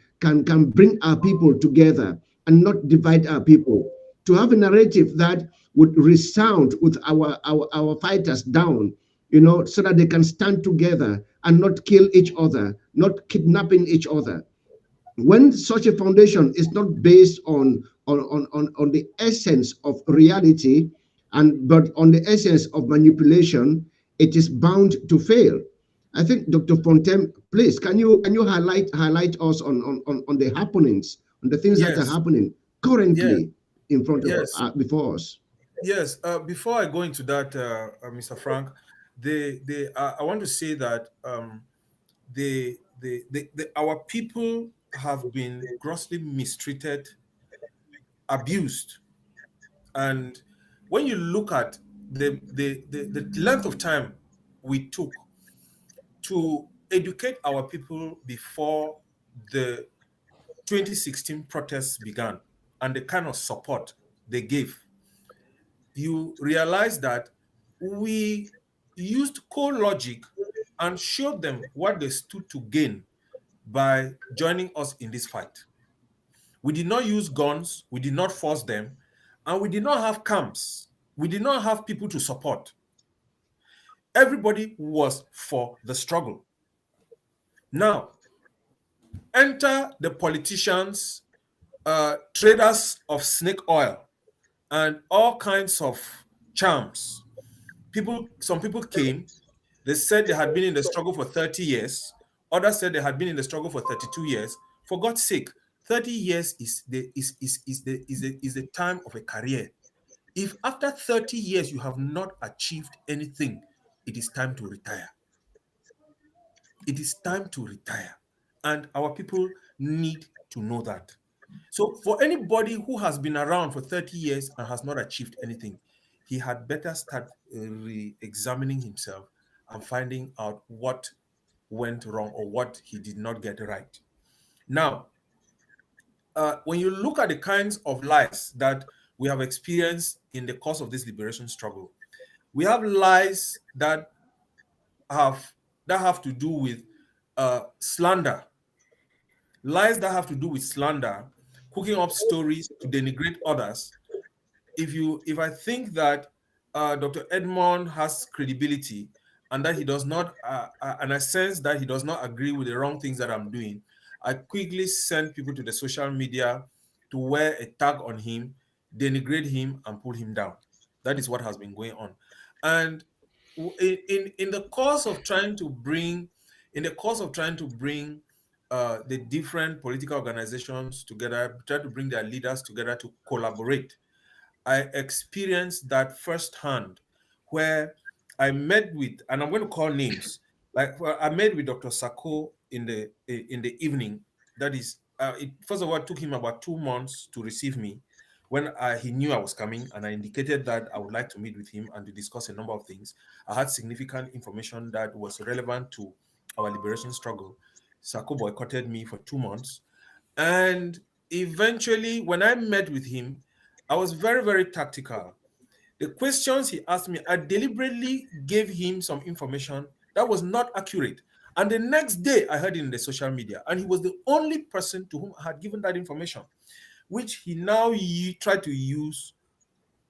bring our people together and not divide our people, to have a narrative that would resound with our fighters down, so that they can stand together and not kill each other, not kidnapping each other. When such a foundation is not based on the essence of reality, but on the essence of manipulation, it is bound to fail. I think, Dr. Fontaine, please, can you highlight us on the happenings, on the things that are happening currently in front of us, before us? Yes. Before I go into that, Mr. Frank, I want to say that our people have been grossly mistreated, abused. And when you look at the length of time we took to educate our people before the 2016 protests began and the kind of support they gave, you realize that we used core logic and showed them what they stood to gain by joining us in this fight. We did not use guns, we did not force them, and we did not have camps. We did not have people to support. Everybody was for the struggle. Now, enter the politicians, traders of snake oil, and all kinds of charms. Some people came, they said they had been in the struggle for 30 years. Others said they had been in the struggle for 32 years. For God's sake, 30 years is the time of a career. If after 30 years you have not achieved anything, it is time to retire. It is time to retire. And our people need to know that. So for anybody who has been around for 30 years and has not achieved anything, he had better start re-examining himself and finding out what went wrong or what he did not get right. Now, when you look at the kinds of lies that we have experienced in the course of this liberation struggle, we have lies that have to do with slander, lies that have to do with slander, cooking up stories to denigrate others. If I think that Dr. Edmond has credibility and that he does not, and I sense that he does not agree with the wrong things that I'm doing, I quickly send people to the social media to wear a tag on him, denigrate him, and pull him down. That is what has been going on. And in the course of trying to bring, the different political organizations together, try to bring their leaders together to collaborate, I experienced that firsthand, where I met with, and I'm going to call names, like I met with Dr. Sako in the evening. That is, first of all, it took him about 2 months to receive me when he knew I was coming, and I indicated that I would like to meet with him and to discuss a number of things. I had significant information that was relevant to our liberation struggle. Sako boycotted me for 2 months. And eventually, when I met with him, I was very, very tactical. The questions he asked me, I deliberately gave him some information that was not accurate. And the next day, I heard it in the social media, and he was the only person to whom I had given that information, which he now tried to use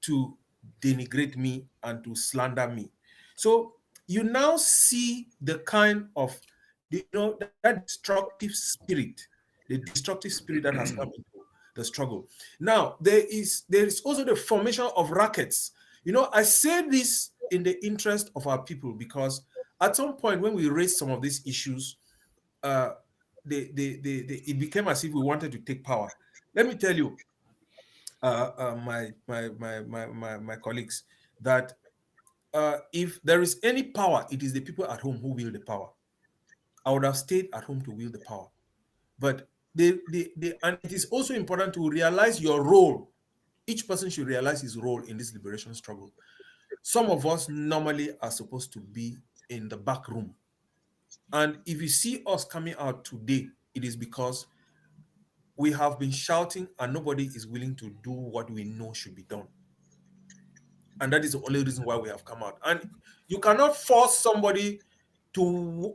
to denigrate me and to slander me. So you now see the kind of, that destructive spirit, that has come into the struggle. Now, there is also the formation of rackets. I say this in the interest of our people, because at some point when we raised some of these issues, it became as if we wanted to take power. Let me tell you, my colleagues, that if there is any power, it is the people at home who wield the power. I would have stayed at home to wield the power. But and it is also important to realize your role. Each person should realize his role in this liberation struggle. Some of us normally are supposed to be in the back room. And if you see us coming out today, it is because we have been shouting and nobody is willing to do what we know should be done. And that is the only reason why we have come out. And you cannot force somebody to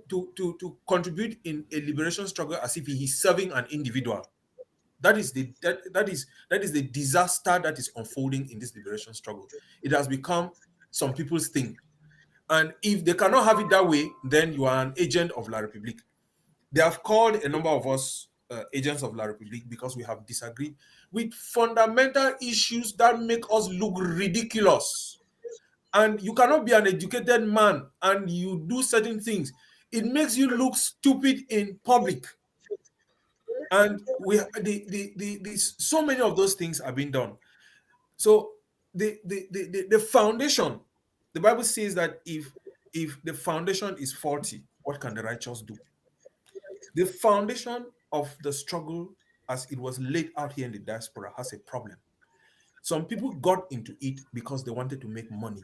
contribute in a liberation struggle as if he is serving an individual. That is the disaster that is unfolding in this liberation struggle. It has become some people's thing. And if they cannot have it that way, then you are an agent of La République. They have called a number of us agents of La République because we have disagreed with fundamental issues that make us look ridiculous. And you cannot be an educated man and you do certain things. It makes you look stupid in public. And so many of those things are being done. So the foundation, the Bible says that if the foundation is faulty, what can the righteous do? The foundation of the struggle as it was laid out here in the diaspora has a problem. Some people got into it because they wanted to make money.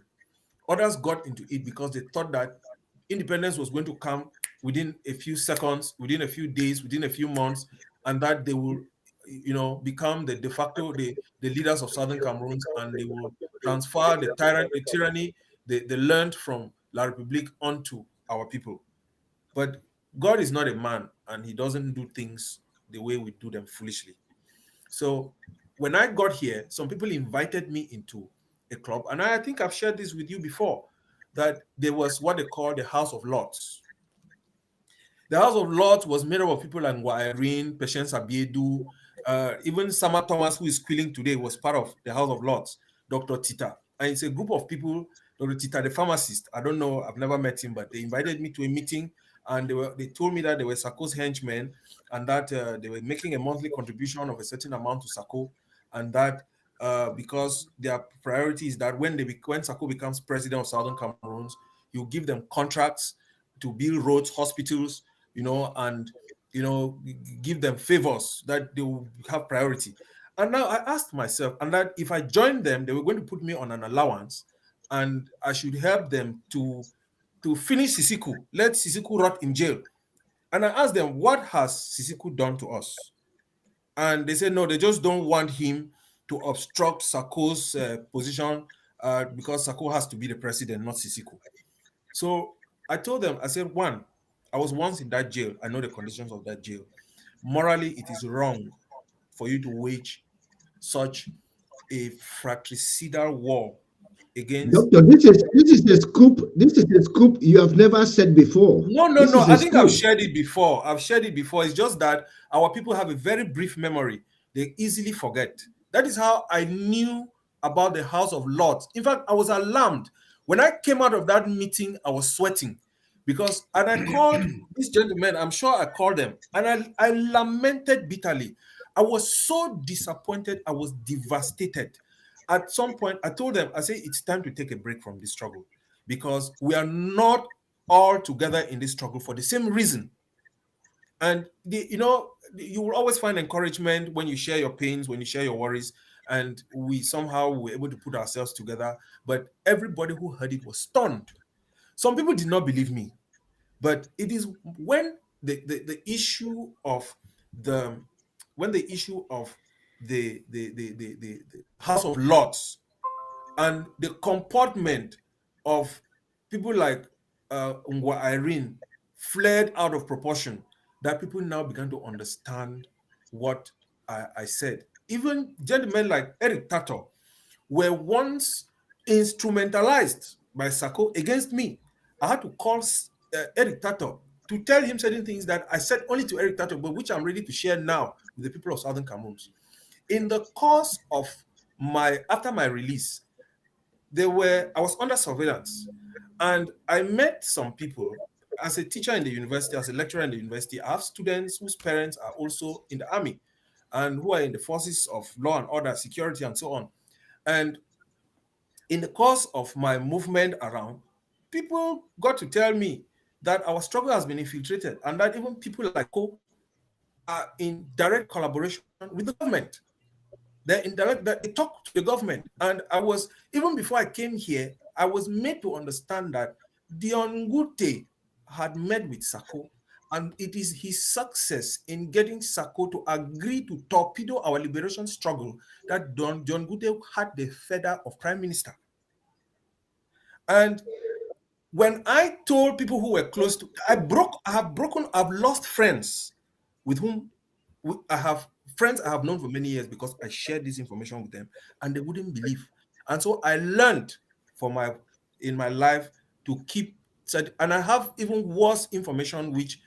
Others got into it because they thought that independence was going to come within a few seconds, within a few days, within a few months, and that they will, become the de facto the leaders of Southern Cameroon, and they will transfer the tyranny they learned from La République onto our people. But God is not a man, and he doesn't do things the way we do them foolishly. So when I got here, some people invited me into a club, and I think I've shared this with you before, that there was what they call the House of Lords. The House of Lords was made up of people like Irene, Patience Abiedu, even Sama Thomas, who is squealing today, was part of the House of Lords, Dr. Tita. And it's a group of people, Dr. Tita, the pharmacist. I don't know, I've never met him, but they invited me to a meeting, and they told me that they were Sako's henchmen, and that they were making a monthly contribution of a certain amount to Sako, and that because their priority is that when Sako becomes president of Southern Cameroon, you give them contracts to build roads, hospitals, and give them favors that they will have priority. And now I asked myself, and that if I joined them, they were going to put me on an allowance, and I should help them to finish Sisiku, let Sisiku rot in jail. And I asked them, what has Sisiku done to us? And they said, no, they just don't want him to obstruct Sako's position because Sako has to be the president, not Sisiku. So I told them, I said, one, I was once in that jail. I know the conditions of that jail. Morally, it is wrong for you to wage such a fratricidal war against. Doctor, this is a scoop. This is a scoop you have never said before. No. I think I've shared it before. It's just that our people have a very brief memory. They easily forget. That is how I knew about the House of Lords. In fact, I was alarmed. When I came out of that meeting, I was sweating because, and I called these gentlemen, I'm sure I called them, and I lamented bitterly. I was so disappointed. I was devastated. At some point, I told them, I said, it's time to take a break from this struggle because we are not all together in this struggle for the same reason. And, you will always find encouragement when you share your pains, when you share your worries, and we somehow were able to put ourselves together. But everybody who heard it was stunned. Some people did not believe me, but it is when the issue of the House of Lords and the comportment of people like Ngwa Irene flared out of proportion, that people now began to understand what I said. Even gentlemen like Eric Tato were once instrumentalized by Sako against me. I had to call Eric Tato to tell him certain things that I said only to Eric Tato, but which I'm ready to share now with the people of Southern Cameroon. In the course of after my release, I was under surveillance, and I met some people. As a teacher in the university, as a lecturer in the university, I have students whose parents are also in the army and who are in the forces of law and order, security, and so on. And in the course of my movement around, people got to tell me that our struggle has been infiltrated and that even people like Co are in direct collaboration with the government. They talk to the government. And even before I came here, I was made to understand that Dion Ngute had met with Sako, and it is his success in getting Sako to agree to torpedo our liberation struggle that Dion Ngute had the feather of prime minister. And when I told people who were close to, I've lost friends with whom I have known for many years because I shared this information with them and they wouldn't believe. And so I learned in my life to keep, and I have even worse information which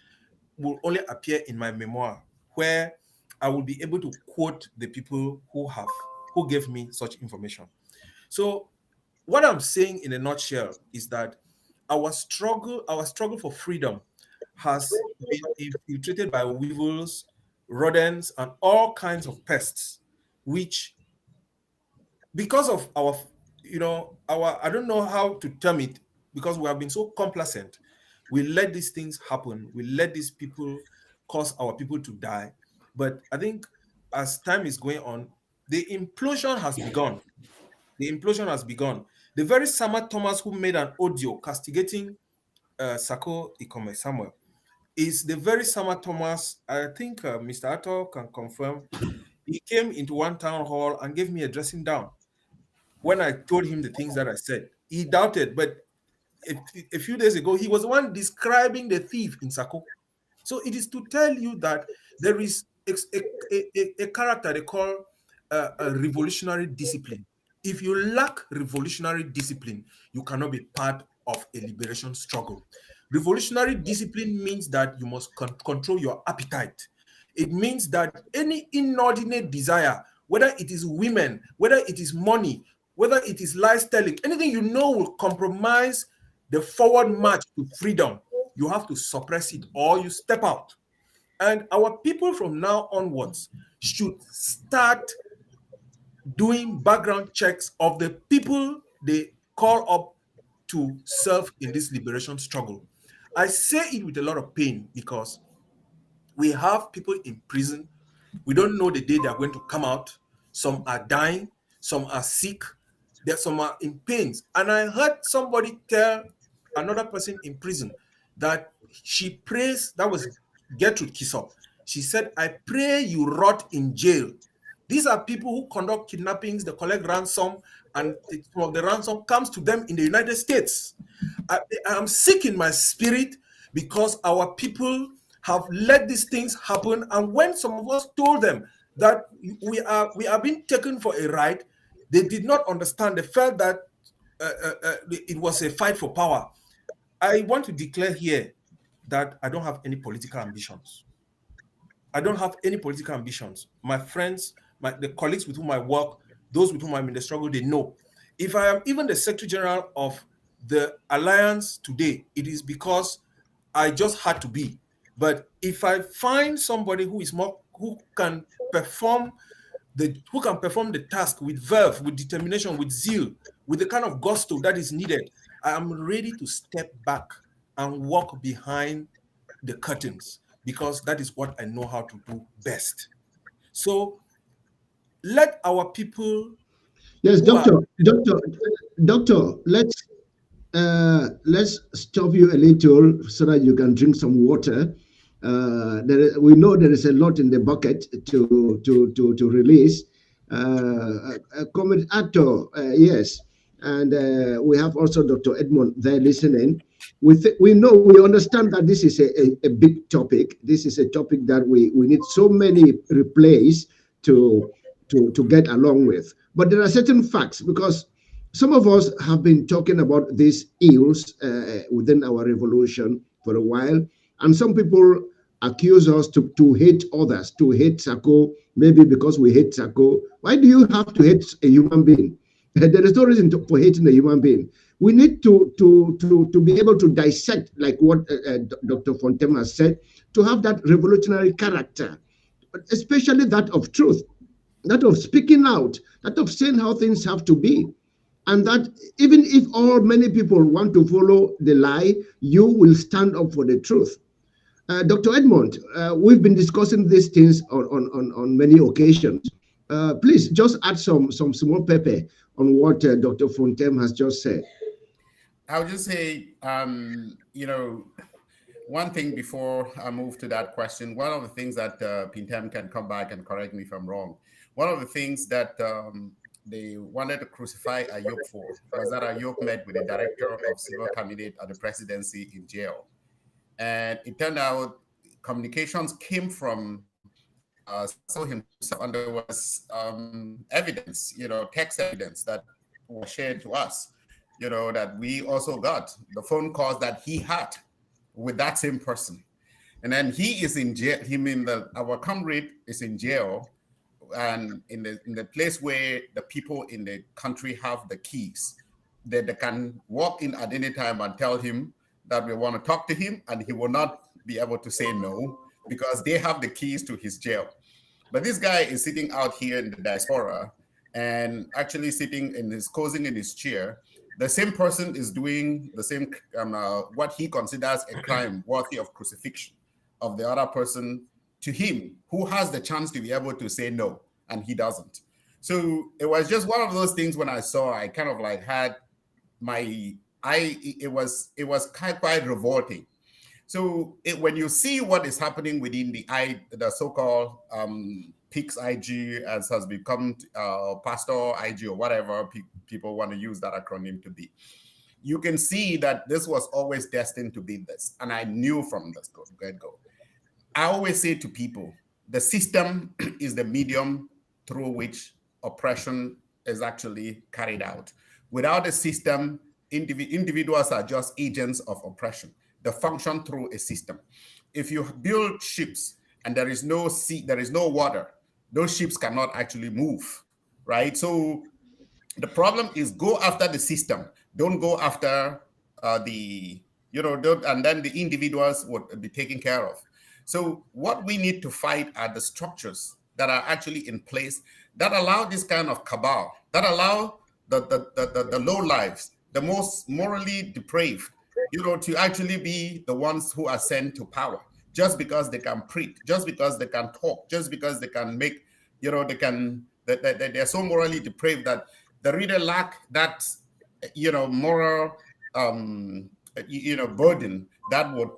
will only appear in my memoir, where I will be able to quote the people who gave me such information. So what I'm saying in a nutshell is that our struggle for freedom has been infiltrated by weevils, rodents, and all kinds of pests, which, because of our, I don't know how to term it, because we have been so complacent, we let these things happen. We let these people cause our people to die. But I think as time is going on, the implosion has begun. The implosion has begun. The very Sama Thomas who made an audio castigating Sako Ikome Samuel is the very Sama Thomas, I think Mr. Ato can confirm. He came into one town hall and gave me a dressing down. When I told him the things that I said, he doubted, but a few days ago, he was the one describing the thief in Sako. So it is to tell you that there is a character they call a revolutionary discipline. If you lack revolutionary discipline, you cannot be part of a liberation struggle. Revolutionary discipline means that you must control your appetite. It means that any inordinate desire, whether it is women, whether it is money, whether it is lifestyle, anything you know will compromise the forward march to freedom, you have to suppress it or you step out. And our people from now onwards should start doing background checks of the people they call up to serve in this liberation struggle. I say it with a lot of pain because we have people in prison. We don't know the day they are going to come out. Some are dying, some are sick, some are in pains. And I heard somebody tell another person in prison that she prays, that was Gertrude Kisop. She said, I pray you rot in jail. These are people who conduct kidnappings, they collect ransom, and some of the ransom comes to them in the United States. I am sick in my spirit because our people have let these things happen. And when some of us told them that we are being taken for a ride, they did not understand. They felt that it was a fight for power. I want to declare here that I don't have any political ambitions. I don't have any political ambitions. My friends, the colleagues with whom I work, those with whom I'm in the struggle, they know. If I am even the Secretary General of the Alliance today, it is because I just had to be. But if I find somebody who can perform the task with verve, with determination, with zeal, with the kind of gusto that is needed, I am ready to step back and walk behind the curtains because that is what I know how to do best. So let our people. Yes, doctor, let's stop you a little so that you can drink some water. We know there is a lot in the bucket to release. Comment Atto, yes, and we have also Dr. Edmond there listening. We understand that this is a big topic. This is a topic that we need so many replays to get along with. But there are certain facts, because some of us have been talking about these ills within our revolution for a while, and some people accuse us to hate others, to hate Sako, maybe because we hate Sako. Why do you have to hate a human being? There is no reason for hating a human being. We need to be able to dissect, like what Dr. Fontem has said, to have that revolutionary character, especially that of truth, that of speaking out, that of saying how things have to be. And that even if many people want to follow the lie, you will stand up for the truth. Dr. Edmond, we've been discussing these things on many occasions. Please just add some small pepper on what Dr. Fontem has just said. I'll just say, one thing before I move to that question. One of the things that Pintem can come back and correct me if I'm wrong. One of the things that they wanted to crucify Ayuk for was that Ayuk met with the director of civil cabinet at the presidency in jail. And it turned out communications came from Sako himself, and there was evidence, text evidence that was shared to us, that we also got the phone calls that he had with that same person. And then he is in jail. Our comrade is in jail, and in the place where the people in the country have the keys, that they can walk in at any time and tell him that we want to talk to him, and he will not be able to say no because they have the keys to his jail. But this guy is sitting out here in the diaspora and actually cozying in his chair. The same person is doing the same, what he considers a crime worthy of crucifixion of the other person to him, who has the chance to be able to say no, and he doesn't. So it was just one of those things when I saw, I kind of like had it was quite revolting. So when you see what is happening within the so-called PIX IG, as has become Pastor IG or whatever people want to use that acronym to be, you can see that this was always destined to be this. And I knew from the get-go. I always say to people, the system is the medium through which oppression is actually carried out. Without a system, individuals are just agents of oppression. They function through a system. If you build ships and there is no sea, there is no water, those ships cannot actually move, right? So the problem is go after the system. Don't go after and then the individuals would be taken care of. So what we need to fight are the structures that are actually in place that allow this kind of cabal, that allow the low lives, the most morally depraved, to actually be the ones who are sent to power, just because they can preach, just because they can talk, just because they can make, they're so morally depraved that they really lack that, moral, burden that would,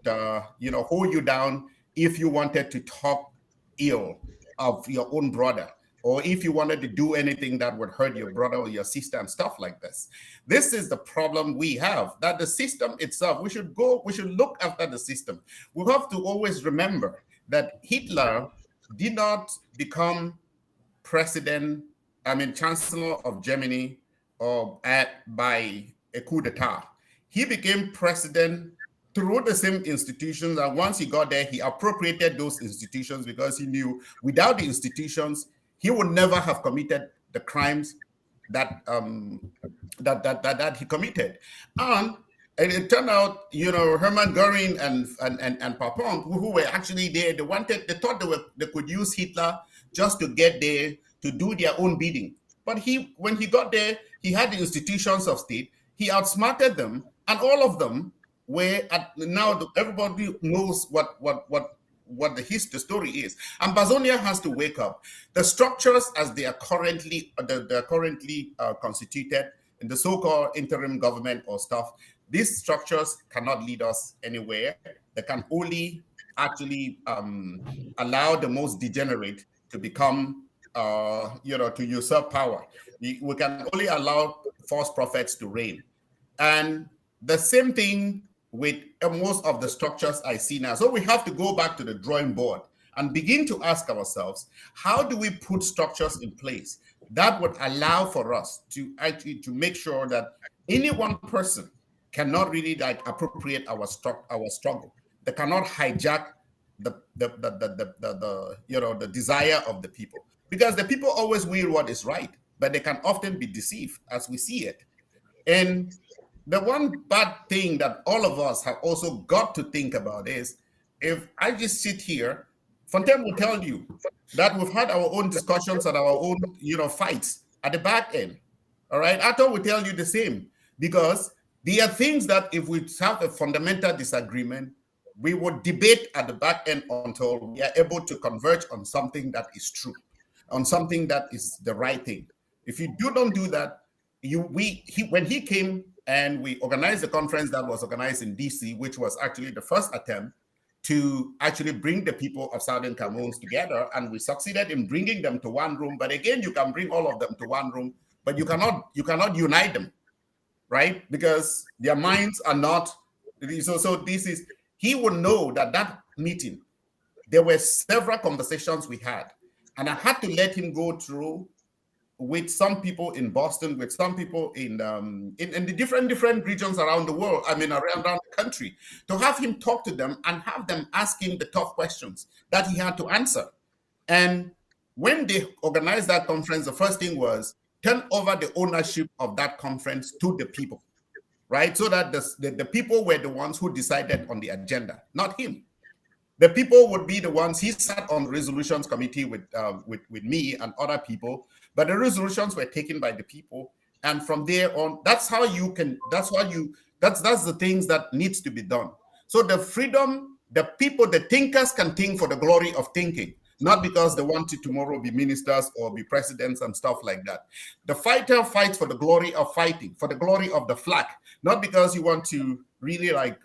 hold you down if you wanted to talk ill of your own brother, or if you wanted to do anything that would hurt your brother or your sister and stuff like this. This is the problem we have, that the system itself, we should look after the system. We have to always remember that Hitler did not become Chancellor of Germany by a coup d'etat. He became president through the same institutions, and once he got there, he appropriated those institutions because he knew without the institutions, he would never have committed the crimes that he committed. And it turned out, Hermann Goering and Papon, who were actually there, they thought they could use Hitler just to get there to do their own bidding. But when he got there, he had the institutions of state. He outsmarted them, and all of them were now everybody knows what the story is. And Bazonia has to wake up. The structures as they are currently constituted in the so-called interim government or stuff, these structures cannot lead us anywhere. They can only actually allow the most degenerate to become, to usurp power. We can only allow false prophets to reign. And the same thing with most of the structures I see now. So we have to go back to the drawing board and begin to ask ourselves, how do we put structures in place that would allow for us to actually to make sure that any one person cannot really appropriate our struggle. They cannot hijack the desire of the people, because the people always will what is right, but they can often be deceived as we see it. And the one bad thing that all of us have also got to think about is, if I just sit here, Fontaine will tell you that we've had our own discussions and our own, fights at the back end. All right. Ato will tell you the same, because there are things that if we have a fundamental disagreement, we would debate at the back end until we are able to converge on something that is true, on something that is the right thing. If you don't do that, when he came and we organized a conference that was organized in DC, which was actually the first attempt to actually bring the people of Southern Cameroons together, and we succeeded in bringing them to one room. But again, you can bring all of them to one room, but you cannot unite them, right? Because their minds are not. So this is, he would know that meeting, there were several conversations we had, and I had to let him go through with some people in Boston, with some people in the different regions around the world, around the country, to have him talk to them and have them ask him the tough questions that he had to answer. And when they organized that conference, the first thing was turn over the ownership of that conference to the people, right? So that the people were the ones who decided on the agenda, not him. The people would be the ones. He sat on the resolutions committee with me and other people, but the resolutions were taken by the people. And from there on, that's the things that needs to be done. So the freedom The people, the thinkers can think for the glory of thinking, not because they want to tomorrow be ministers or be presidents and stuff like that. The fighter fights for the glory of fighting, for the glory of the flag, not because you want to really like,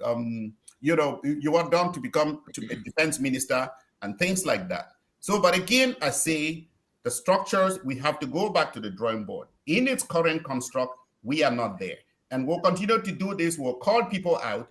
you know, you want them to become a defense minister and things like that. So, but again, I say the structures, we have to go back to the drawing board. In its current construct, we are not there. And we'll continue to do this. We'll call people out.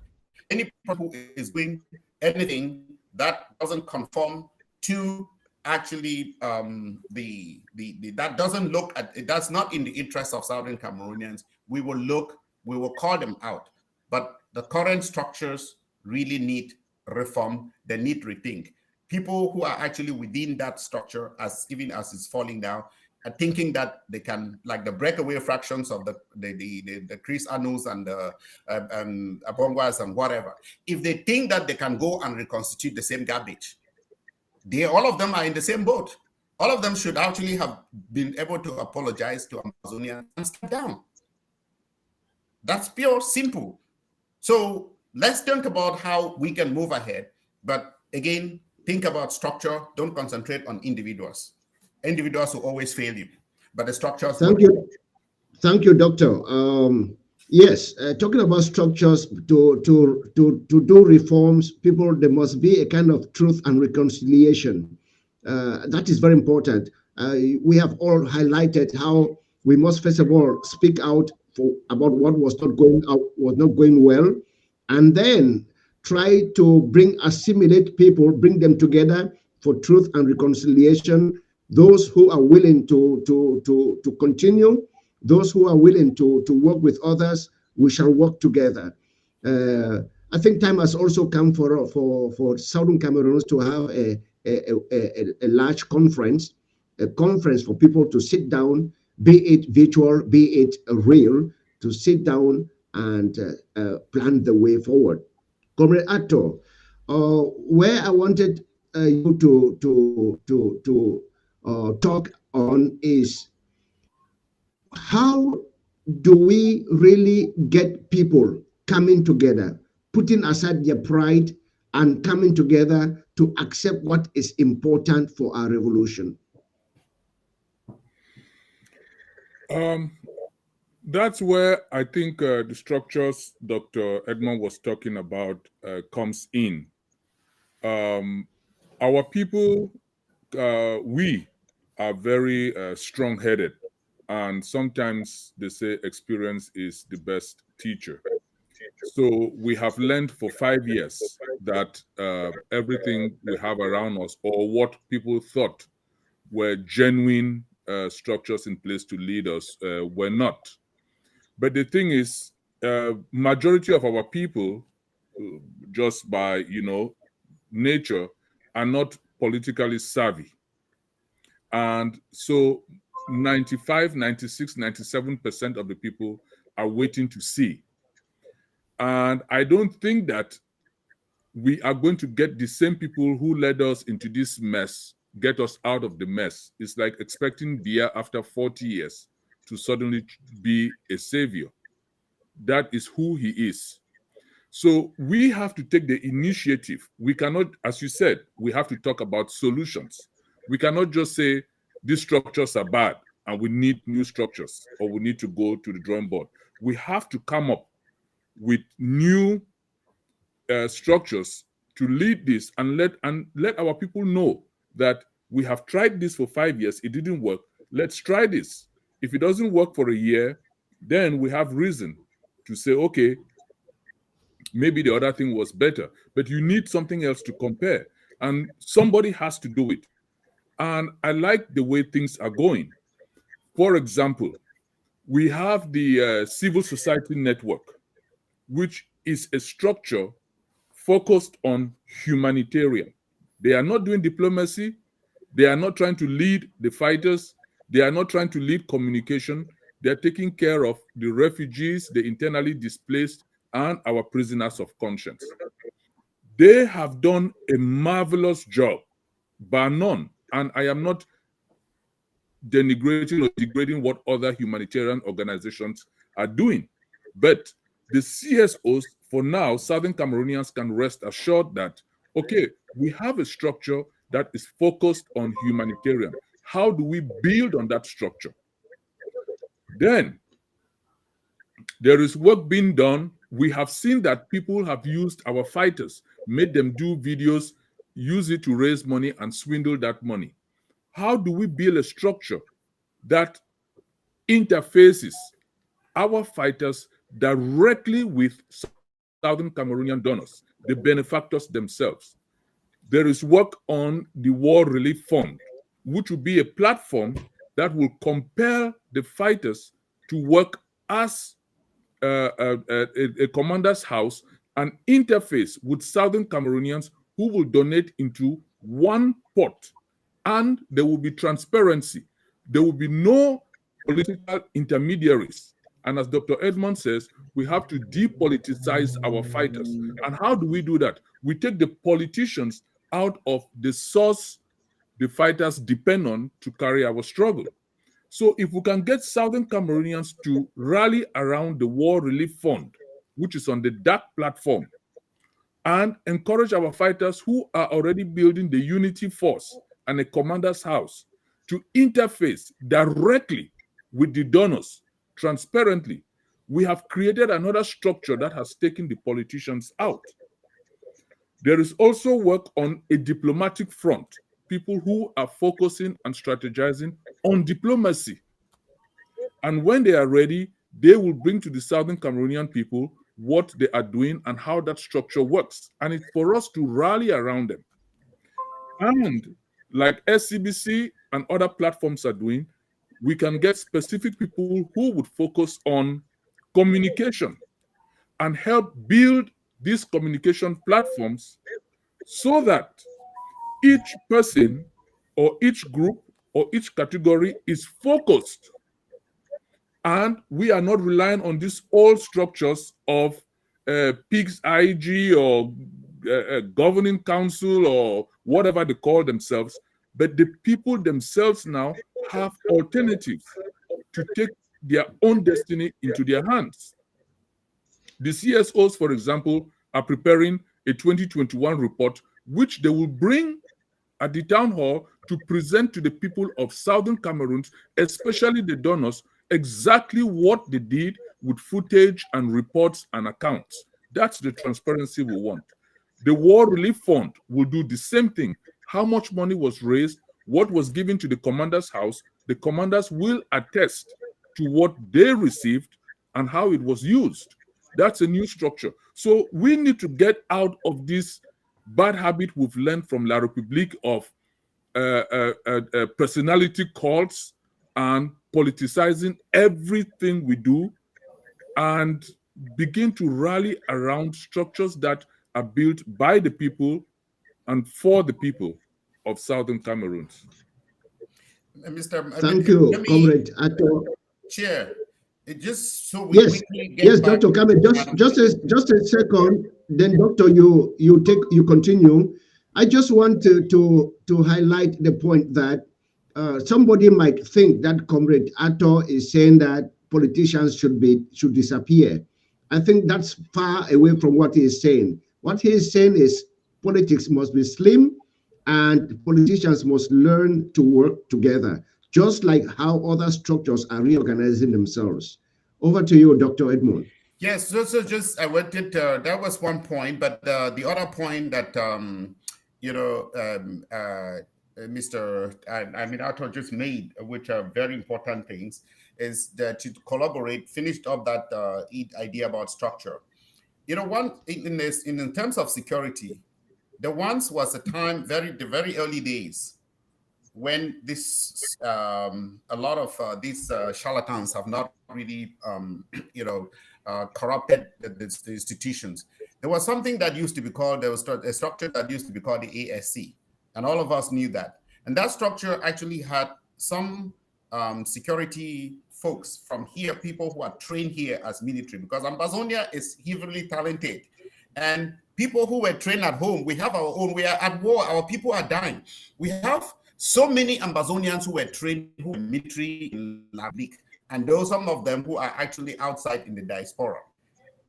Any person who is doing anything that doesn't conform to actually that doesn't look at it, that's not in the interest of Southern Cameroonians, we will call them out. But the current structures really need reform, they need rethink. People who are actually within that structure, as even as it's falling down, are thinking that they can, like the breakaway fractions of the Chris Anus and the Abongwas and whatever. If they think that they can go and reconstitute the same garbage, all of them are in the same boat. All of them should actually have been able to apologize to Amazonia and step down. That's pure, simple. So let's think about how we can move ahead. But again, think about structure. Don't concentrate on individuals. Individuals will always fail you, but the structures. Thank you, Doctor. Yes, talking about structures to do reforms, people, there must be a kind of truth and reconciliation. That is very important. We have all highlighted how we must first of all speak out about what was not going well, and then try to assimilate people, bring them together for truth and reconciliation. Those who are willing to continue, those who are willing to work with others, we shall work together. I think time has also come for Southern Cameroons to have a large conference, for people to sit down, be it virtual, be it real, to sit down and plan the way forward. Comrade Atto, where I wanted you to talk on is, how do we really get people coming together, putting aside their pride and coming together to accept what is important for our revolution? That's where I think the structures Dr. Edmond was talking about comes in. Our people, we are very strong-headed, and sometimes they say experience is the best teacher. So we have learned for 5 years that everything we have around us, or what people thought were genuine structures in place to lead us, were not. But the thing is, majority of our people, just by nature, are not politically savvy. And so 95, 96, 97% of the people are waiting to see. And I don't think that we are going to get the same people who led us into this mess, get us out of the mess. It's like expecting Biya after 40 years to suddenly be a savior. That is who he is. So we have to take the initiative. We cannot, as you said, we have to talk about solutions. We cannot just say these structures are bad and we need new structures, or we need to go to the drawing board. We have to come up with new structures to lead this, and let our people know that we have tried this for 5 years, it didn't work. Let's try this. If it doesn't work for a year, then we have reason to say, okay, maybe the other thing was better. But you need something else to compare, and somebody has to do it. And I like the way things are going. For example, we have the civil society network, which is a structure focused on humanitarian. They are not doing diplomacy. They are not trying to lead the fighters. They are not trying to lead communication. They are taking care of the refugees, the internally displaced, and our prisoners of conscience. They have done a marvelous job, bar none. And I am not denigrating or degrading what other humanitarian organizations are doing. But the CSOs, for now, Southern Cameroonians can rest assured that okay, we have a structure that is focused on humanitarian. How do we build on that structure? Then there is work being done. We have seen that people have used our fighters, made them do videos, use it to raise money and swindle that money. How do we build a structure that interfaces our fighters directly with Southern Cameroonian donors, the benefactors themselves? There is work on the War Relief Fund, which will be a platform that will compel the fighters to work as a commander's house and interface with Southern Cameroonians who will donate into one pot. And there will be transparency. There will be no political intermediaries. And as Dr. Edmond says, we have to depoliticize our fighters. And how do we do that? We take the politicians out of the source the fighters depend on to carry our struggle. So if we can get Southern Cameroonians to rally around the War Relief Fund, which is on the DAC platform, and encourage our fighters who are already building the unity force and a commander's house to interface directly with the donors transparently, we have created another structure that has taken the politicians out. There is also work on a diplomatic front, people who are focusing and strategizing on diplomacy. And when they are ready, they will bring to the Southern Cameroonian people what they are doing and how that structure works. And it's for us to rally around them. And like SCBC and other platforms are doing, we can get specific people who would focus on communication and help build these communication platforms so that each person or each group or each category is focused. And we are not relying on these old structures of PIGS IG or governing council or whatever they call themselves, but the people themselves now have alternatives to take their own destiny into their hands. The CSOs, for example, are preparing a 2021 report, which they will bring at the town hall to present to the people of Southern Cameroon, especially the donors, exactly what they did with footage and reports and accounts. That's the transparency we want. The War Relief Fund will do the same thing. How much money was raised, what was given to the commander's house, the commanders will attest to what they received and how it was used. That's a new structure. So we need to get out of this bad habit we've learned from La République of personality cults and politicizing everything we do, and begin to rally around structures that are built by the people and for the people of Southern Cameroon. Thank you, Comrade Ato. Chair, just so we quickly get yes, back Dr. Kame, just a second. Then, Doctor, you continue. I just want to highlight the point that somebody might think that Comrade Ato is saying that politicians should disappear. I think that's far away from what he is saying. What he is saying is politics must be slim and politicians must learn to work together, just like how other structures are reorganizing themselves. Over to you, Dr. Edmond. Yes, so just I wanted that was one point, but the other point that Mr. Ato just made, which are very important things, is that to collaborate, finished up that idea about structure. You know, one in terms of security, there once was a time, the very early days, when this a lot of these charlatans have not really corrupted the institutions. There was something that used to be called, there was a structure that used to be called the ASC, and all of us knew that. And that structure actually had some security folks from here, people who are trained here as military, because Ambazonia is heavily talented. And people who were trained at home, we have our own, we are at war, our people are dying. We have so many Ambazonians who were trained, who were military in La République, and those some of them who are actually outside in the diaspora.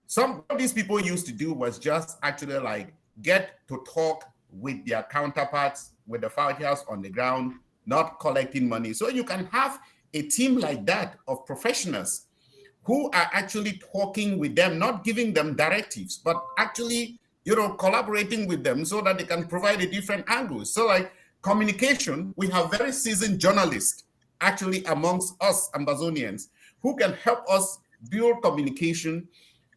Some of these people used to do was just actually like get to talk with their counterparts, with the fighters on the ground, not collecting money. So you can have a team like that of professionals who are actually talking with them, not giving them directives, but actually, collaborating with them so that they can provide a different angle. So like communication, we have very seasoned journalists actually amongst us Ambazonians who can help us build communication,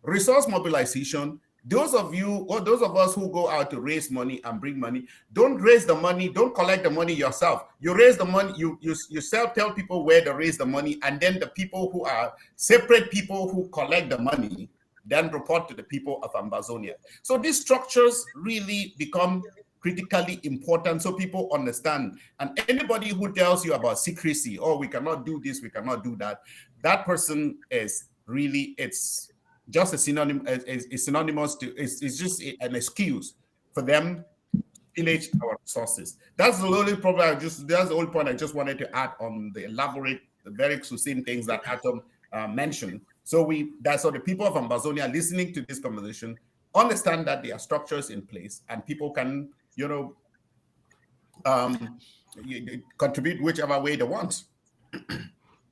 resource mobilization. Those of you, or those of us who go out to raise money and bring money, don't raise the money, don't collect the money yourself. You raise the money, you tell people where to raise the money, and then the people who are separate people who collect the money then report to the people of Ambazonia. So these structures really become critically important so people understand. And anybody who tells you about secrecy, oh, we cannot do this, we cannot do that, that person is really, it's just a synonym, is synonymous to, it's just an excuse for them to pillage our resources. That's the only problem. That's the only point I just wanted to add on the elaborate, the very succinct things that Atom mentioned. So that's how the people of Ambazonia listening to this conversation understand that there are structures in place and people can, contribute whichever way they want.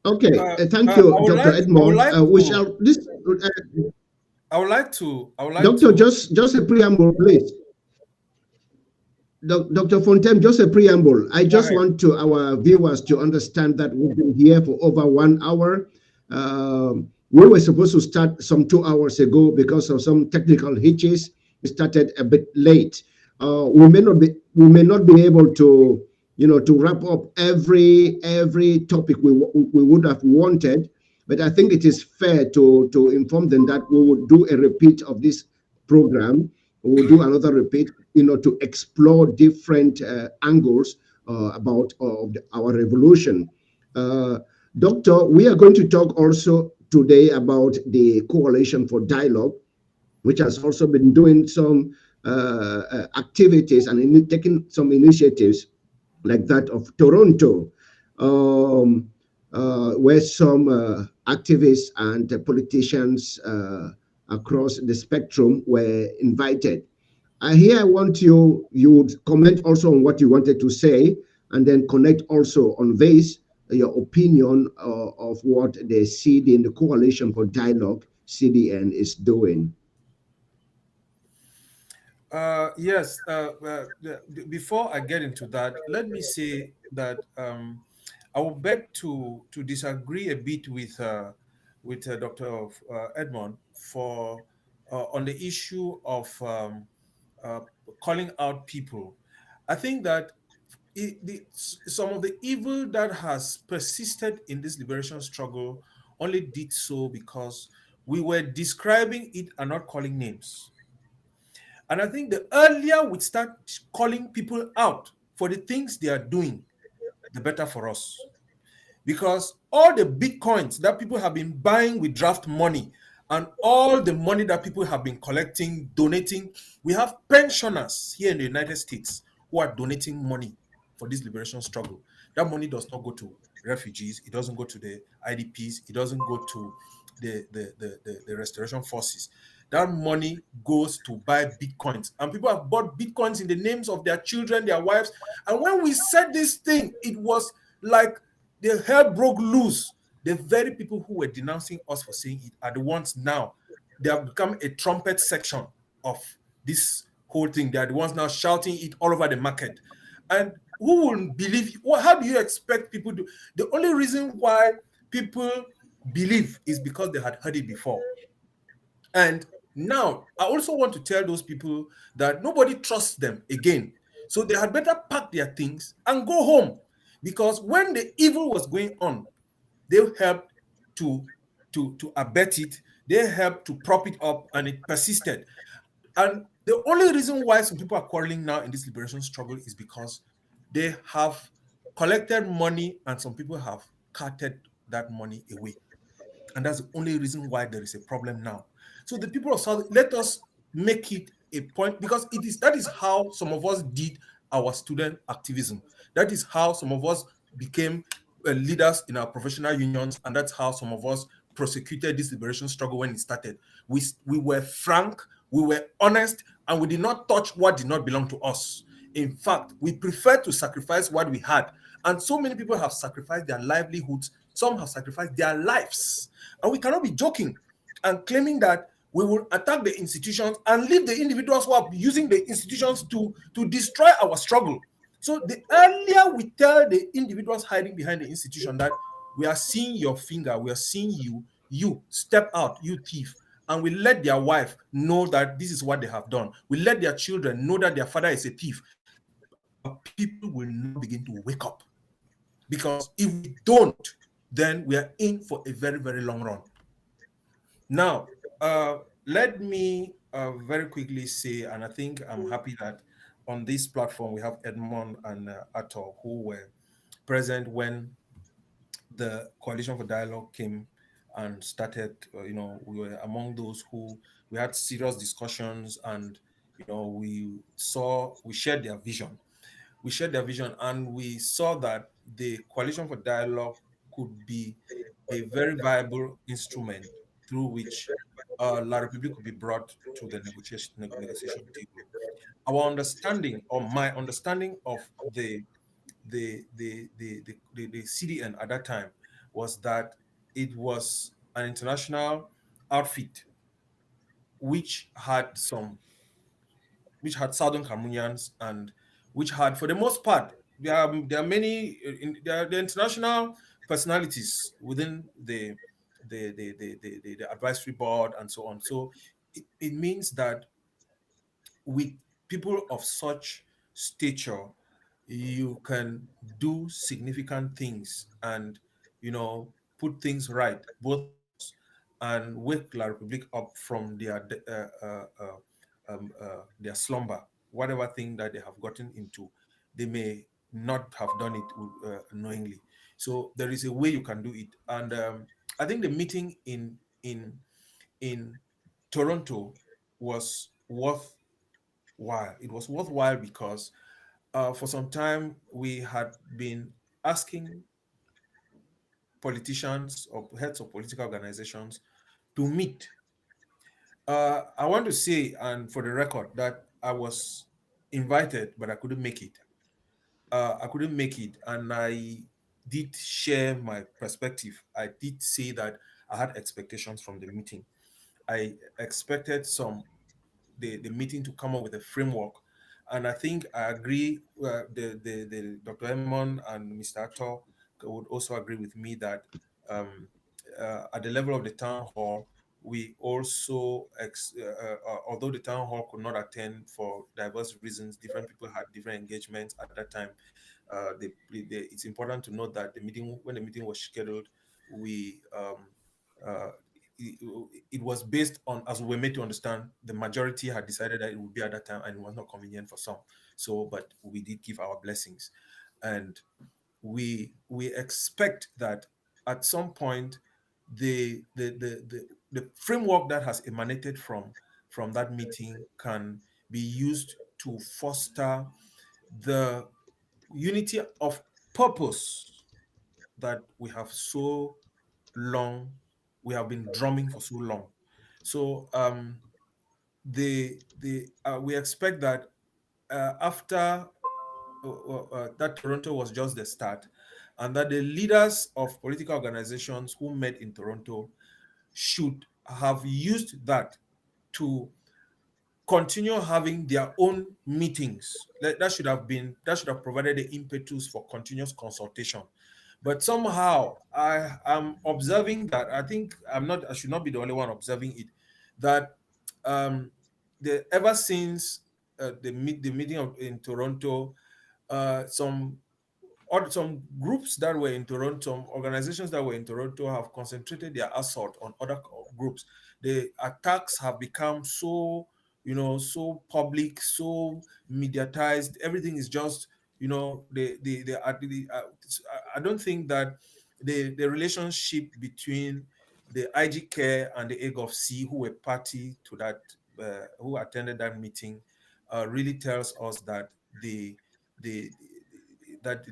Okay, thank you, Dr. Edmond. I would like to. Doctor, just a preamble, please. Dr. Fontaine, just a preamble. I just want our viewers to understand that we've been here for over 1 hour. We were supposed to start some 2 hours ago because of some technical hitches. We started a bit late. We may not be able to, to wrap up every topic we would have wanted, but I think it is fair to inform them that we will do a repeat of this program. We will do another repeat, to explore different angles about our revolution. Doctor, we are going to talk also today about the Coalition for Dialogue, which has also been doing some activities and taking some initiatives like that of Toronto, where some activists and politicians across the spectrum were invited. Here I want you would comment also on what you wanted to say, and then connect also on this, your opinion of what the CDN, the Coalition for Dialogue, CDN, is doing. Yes. Before I get into that, let me say that I would beg to disagree a bit with Dr. Edmond on the issue of calling out people. I think that some of the evil that has persisted in this liberation struggle only did so because we were describing it and not calling names. And I think the earlier we start calling people out for the things they are doing, the better for us. Because all the Bitcoins that people have been buying with draft money and all the money that people have been collecting, donating, we have pensioners here in the United States who are donating money for this liberation struggle. That money does not go to refugees. It doesn't go to the IDPs. It doesn't go to the restoration forces. That money goes to buy Bitcoins. And people have bought Bitcoins in the names of their children, their wives. And when we said this thing, it was like the hell broke loose. The very people who were denouncing us for saying it are the ones now. They have become a trumpet section of this whole thing. They are the ones now shouting it all over the market. And who will believe? Well, how do you expect people to? The only reason why people believe is because they had heard it before. And now, I also want to tell those people that nobody trusts them again. So they had better pack their things and go home. Because when the evil was going on, they helped to abet it. They helped to prop it up, and it persisted. And the only reason why some people are quarreling now in this liberation struggle is because they have collected money and some people have carted that money away. And that's the only reason why there is a problem now. So the people of South, let us make it a point, because that is how some of us did our student activism. That is how some of us became leaders in our professional unions, and that's how some of us prosecuted this liberation struggle when it started. We were frank, we were honest, and we did not touch what did not belong to us. In fact, we preferred to sacrifice what we had. And so many people have sacrificed their livelihoods. Some have sacrificed their lives. And we cannot be joking and claiming that we will attack the institutions and leave the individuals who are using the institutions to destroy our struggle. So the earlier we tell the individuals hiding behind the institution that we are seeing your finger, we are seeing you step out, you thief, and we let their wife know that this is what they have done. We let their children know that their father is a thief. People will now begin to wake up. Because if we don't, then we are in for a very, very long run. Now, let me very quickly say, and I think I'm happy that on this platform we have Edmond and Ato, who were present when the Coalition for Dialogue came and started. We were among those who we had serious discussions, and we shared their vision. We shared their vision, and we saw that the Coalition for Dialogue could be a very viable instrument through which La République could be brought to the negotiation table. Our understanding, or my understanding of the CDN at that time, was that it was an international outfit which had Southern Cameroonians, and which had, for the most part, there are many there are international personalities within the advisory board and so on. So it means that with people of such stature, you can do significant things and put things right, both, and wake La République up from their slumber. Whatever thing that they have gotten into, they may not have done it knowingly. So there is a way you can do it, and I think the meeting in Toronto was worthwhile. It was worthwhile because for some time we had been asking politicians or heads of political organizations to meet. I want to say, and for the record, that I was invited, but I couldn't make it. And I did share my perspective. I did say that I had expectations from the meeting. I expected the meeting to come up with a framework, and I think I agree. The Dr. Edmond and Mr. Ato would also agree with me that at the level of the town hall, we also, although the town hall could not attend for diverse reasons, different people had different engagements at that time. It's important to note that when the meeting was scheduled, it was based on, as we were made to understand, the majority had decided that it would be at that time, and it was not convenient for some. So, but we did give our blessings, and we expect that at some point the framework that has emanated from that meeting can be used to foster the unity of purpose that we have been drumming for so long. So we expect that after that Toronto was just the start, and that the leaders of political organizations who met in Toronto should have used that to continue having their own meetings. That should have provided the impetus for continuous consultation. But somehow I am observing that, I think I should not be the only one observing it, that ever since the meeting in Toronto, some groups that were in Toronto, some organizations that were in Toronto have concentrated their assault on other groups. The attacks have become so public, so mediatized. Everything is just, I don't think that the relationship between the IG Care and the AGOVC, who were party to that, who attended that meeting, really tells us that the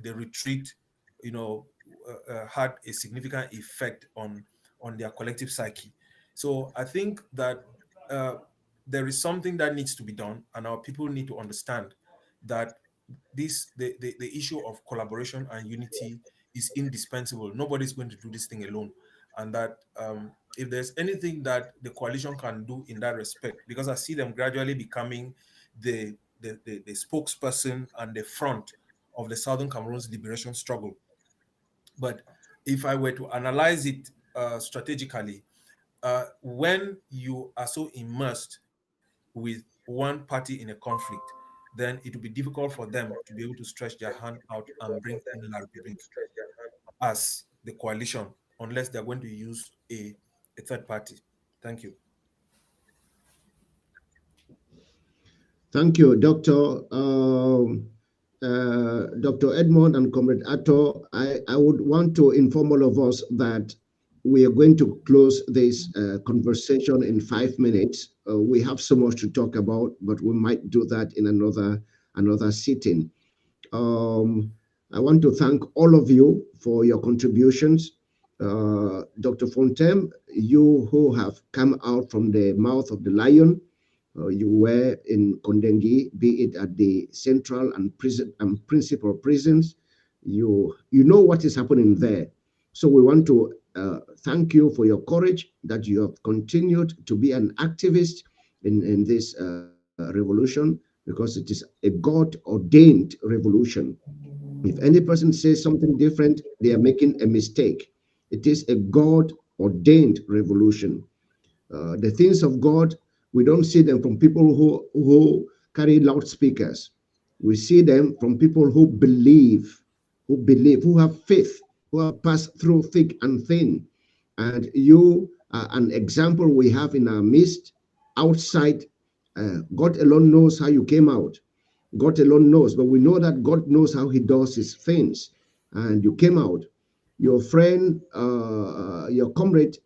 retreat, had a significant effect on their collective psyche. So I think that there is something that needs to be done, and our people need to understand that the issue of collaboration and unity is indispensable. Nobody's going to do this thing alone, and that if there's anything that the coalition can do in that respect, because I see them gradually becoming the spokesperson and the front of the Southern Cameroon's liberation struggle. But if I were to analyze it strategically, when you are so immersed with one party in a conflict, then it will be difficult for them to be able to stretch their hand out and bring in La Republique as the coalition, unless they're going to use a third party. Thank you. Thank you, Dr. Dr. Edmond and Comrade Atto. I would want to inform all of us that we are going to close this conversation in 5 minutes. We have so much to talk about, but we might do that in another sitting. I want to thank all of you for your contributions. Dr. Fontem, you who have come out from the mouth of the lion, you were in Kondengi, be it at the central and principal prisons. You know what is happening there. So we want to thank you for your courage, that you have continued to be an activist in this revolution, because it is a God-ordained revolution. If any person says something different, they are making a mistake. It is a God-ordained revolution. The things of God, we don't see them from people who carry loudspeakers. We see them from people who believe, who have faith, who have passed through thick and thin. And you are an example we have in our midst. Outside, God alone knows how you came out. God alone knows, but we know that God knows how he does his things. And you came out. Your friend, your comrade,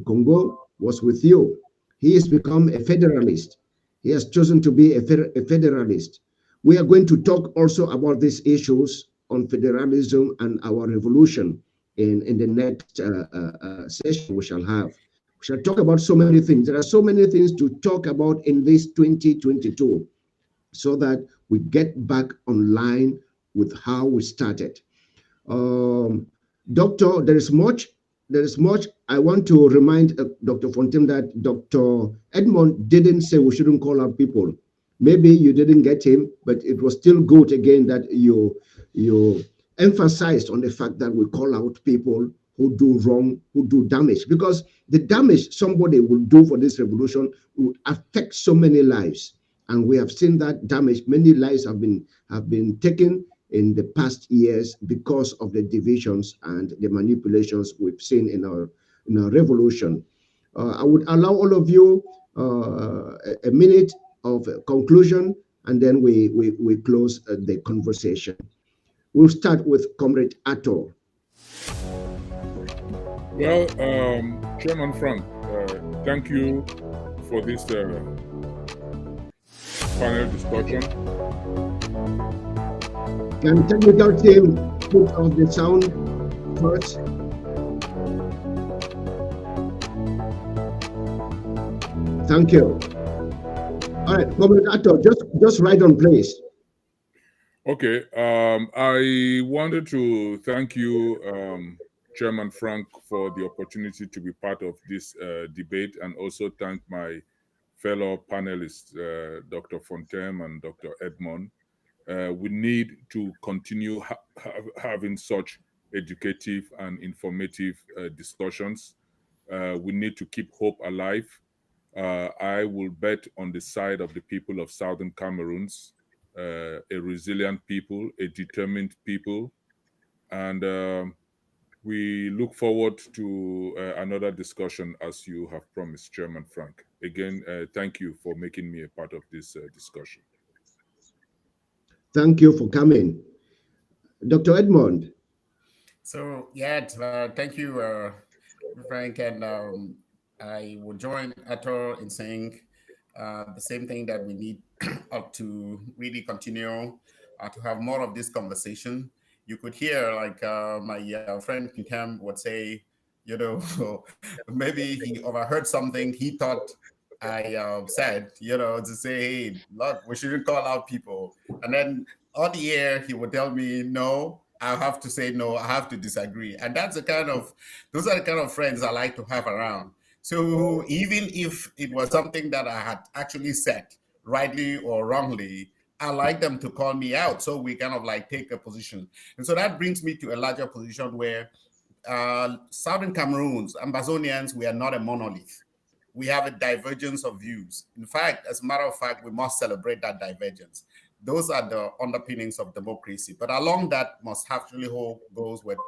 Congo, was with you. He has become a federalist. He has chosen to be a federalist. We are going to talk also about these issues on federalism and our revolution in the next session we shall have. We shall talk about so many things. There are so many things to talk about in this 2022, so that we get back online with how we started. Doctor, there is much. I want to remind Dr. Fontem that Dr. Edmond didn't say we shouldn't call out people. Maybe you didn't get him, but it was still good again that you emphasized on the fact that we call out people who do wrong, who do damage, because the damage somebody will do for this revolution would affect so many lives. And we have seen that damage. Many lives have been taken in the past years because of the divisions and the manipulations we've seen in our revolution. I would allow all of you a minute of conclusion, and then we close the conversation. We'll start with Comrade Atto. Well, Chairman Frank, thank you for this panel discussion. Can technical team put off the sound first? Thank you. All right, Comrade Atto, just right on place. Okay, I wanted to thank you, Chairman Frank, for the opportunity to be part of this debate, and also thank my fellow panelists, Dr. Fontem and Dr. Edmond. We need to continue having such educative and informative discussions. We need to keep hope alive. I will bet on the side of the people of Southern Cameroons, a resilient people, a determined people, and we look forward to another discussion as you have promised, Chairman Frank. Again, thank you for making me a part of this discussion. Thank you for coming. Dr. Edmond. So, yeah, thank you, Frank. And I would join Atto in saying the same thing, that we need to really continue to have more of this conversation. You could hear, like my friend Kinkam would say, you know, maybe he overheard something he thought I said, you know, to say, hey, look, we shouldn't call out people. And then on the air, he would tell me, no, I have to say no, I have to disagree. And those are the kind of friends I like to have around. So even if it was something that I had actually said, rightly or wrongly, I like them to call me out. So we kind of like take a position. And so that brings me to a larger position where Southern Cameroons, Ambazonians, we are not a monolith. We have a divergence of views. In fact, as a matter of fact, we must celebrate that divergence. Those are the underpinnings of democracy. But along that must actually goes with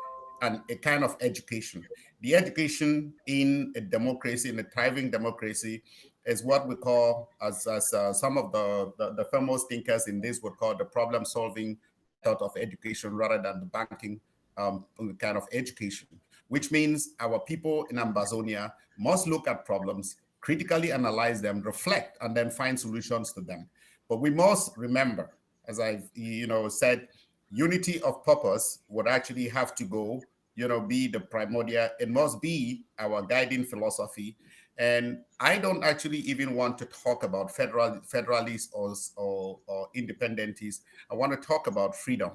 a kind of education. The education in a democracy, in a thriving democracy, is what we call, as some of the famous thinkers in this would call the problem-solving method of education rather than the banking kind of education, which means our people in Ambazonia must look at problems, critically analyze them, reflect, and then find solutions to them. But we must remember, as I've said, unity of purpose would actually have to go, be the primordial. It must be our guiding philosophy. And I don't actually even want to talk about federalists or independentists. I want to talk about freedom.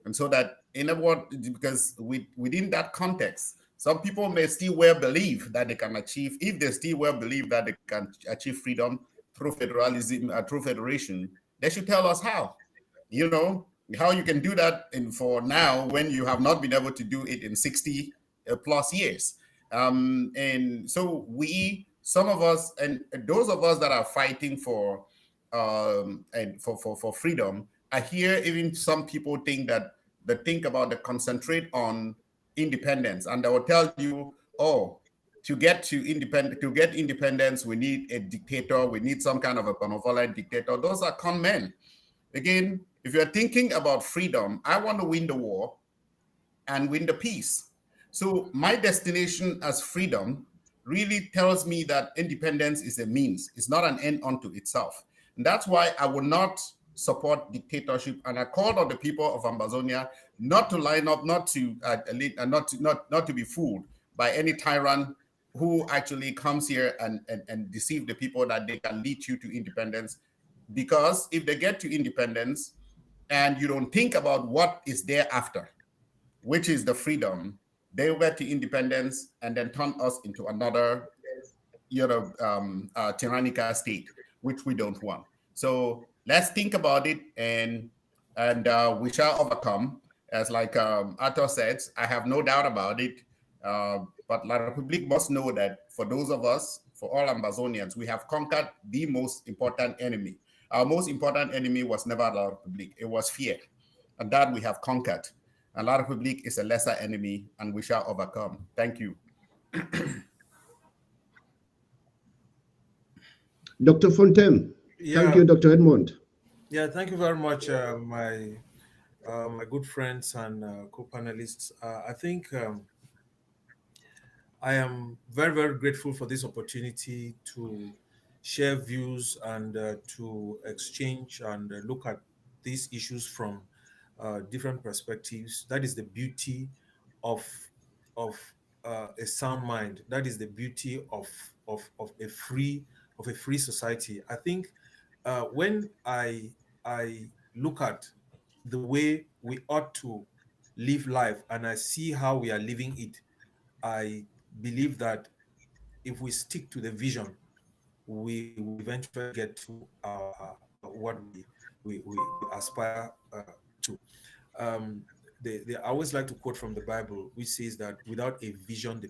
And so that because within that context, some people may still well believe that they can achieve, if they still well believe that they can achieve freedom through federalism, through federation, they should tell us how. How you can do that for now when you have not been able to do it in 60 plus years. And so some of us, and those of us that are fighting for freedom, I hear even some people think about the concentrate on independence, and they will tell you, oh, to get independence, we need a dictator, we need some kind of a benevolent dictator. Those are con men. Again, if you're thinking about freedom, I want to win the war and win the peace. So my destination as freedom really tells me that independence is a means. It's not an end unto itself. And that's why I will not support dictatorship. And I called on the people of Ambazonia not to line up, not to be fooled by any tyrant who actually comes here and deceive the people that they can lead you to independence. Because if they get to independence and you don't think about what is thereafter, which is the freedom, they will get to independence and then turn us into another, tyrannical state, which we don't want. So let's think about it, and we shall overcome. As like Arthur said, I have no doubt about it. But La Republique must know that for those of us, for all Ambazonians, we have conquered the most important enemy. Our most important enemy was never La Republique. It was fear. And that we have conquered. And La Republique is a lesser enemy, and we shall overcome. Thank you. Dr. Fontaine. Yeah. Thank you, Dr. Edmond. Yeah, thank you very much, my good friends and co-panelists. I think I am very, very grateful for this opportunity to share views and to exchange and look at these issues from different perspectives. That is the beauty of a sound mind. That is the beauty of a free society. I think when I look at the way we ought to live life and I see how we are living it, I believe that if we stick to the vision, we will eventually get to what we aspire to. They always like to quote from the Bible, which says that without a vision, the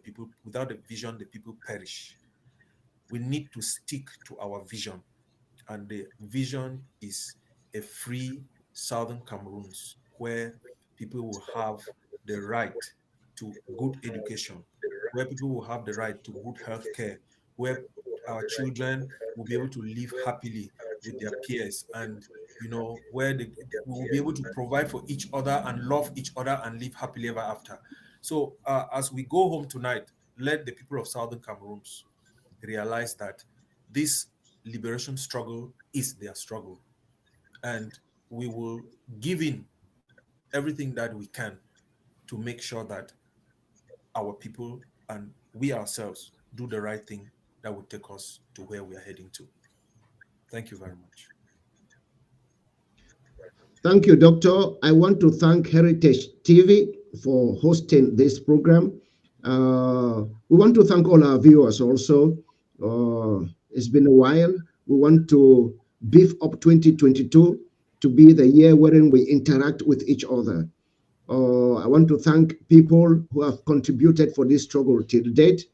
people perish. We need to stick to our vision, and the vision is a free Southern Cameroons where people will have the right to good education, where people will have the right to good health care, where our children will be able to live happily with their peers, and where we will be able to provide for each other and love each other and live happily ever after. So as we go home tonight, let the people of Southern Cameroons realize that this liberation struggle is their struggle, and we will give in everything that we can to make sure that our people and we ourselves do the right thing that will take us to where we are heading to. Thank you very much. Thank you, Doctor. I want to thank Heritage TV for hosting this program. We want to thank all our viewers also. It's been a while. We want to beef up 2022 to be the year wherein we interact with each other. I want to thank people who have contributed for this struggle till date.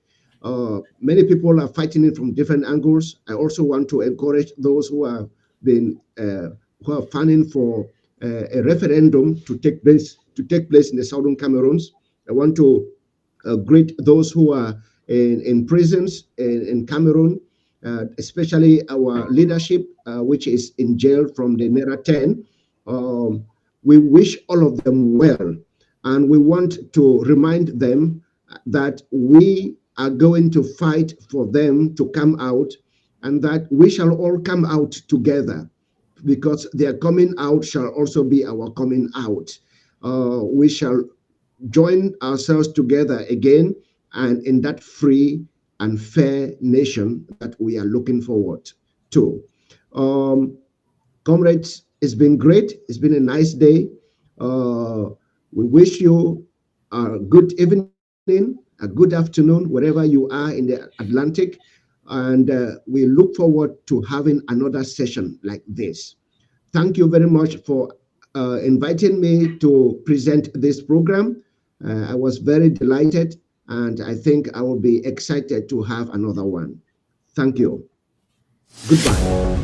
Many people are fighting it from different angles. I also want to encourage those who have been who are planning for a referendum to take place in the southern Cameroons. I want to greet those who are in prisons in Cameroon, especially our leadership, which is in jail from the NERA 10. We wish all of them well, and we want to remind them that we are going to fight for them to come out, and that we shall all come out together, because their coming out shall also be our coming out. We shall join ourselves together again, and in that free and fair nation that we are looking forward to. Comrades, it's been great. It's been a nice day. We wish you a good evening, a good afternoon, wherever you are in the Atlantic. And we look forward to having another session like this. Thank you very much for inviting me to present this program. I was very delighted, and I think I will be excited to have another one. Thank you. Goodbye.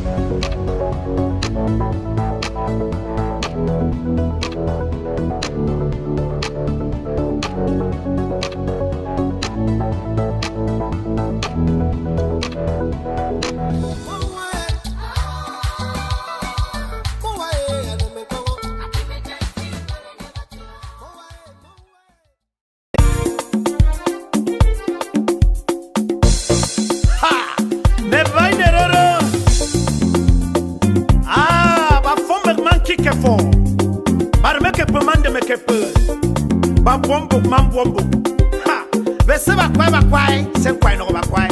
Ba bombo, man bombo. Ha! Ve se ba kwai, se kwai no ba kwai.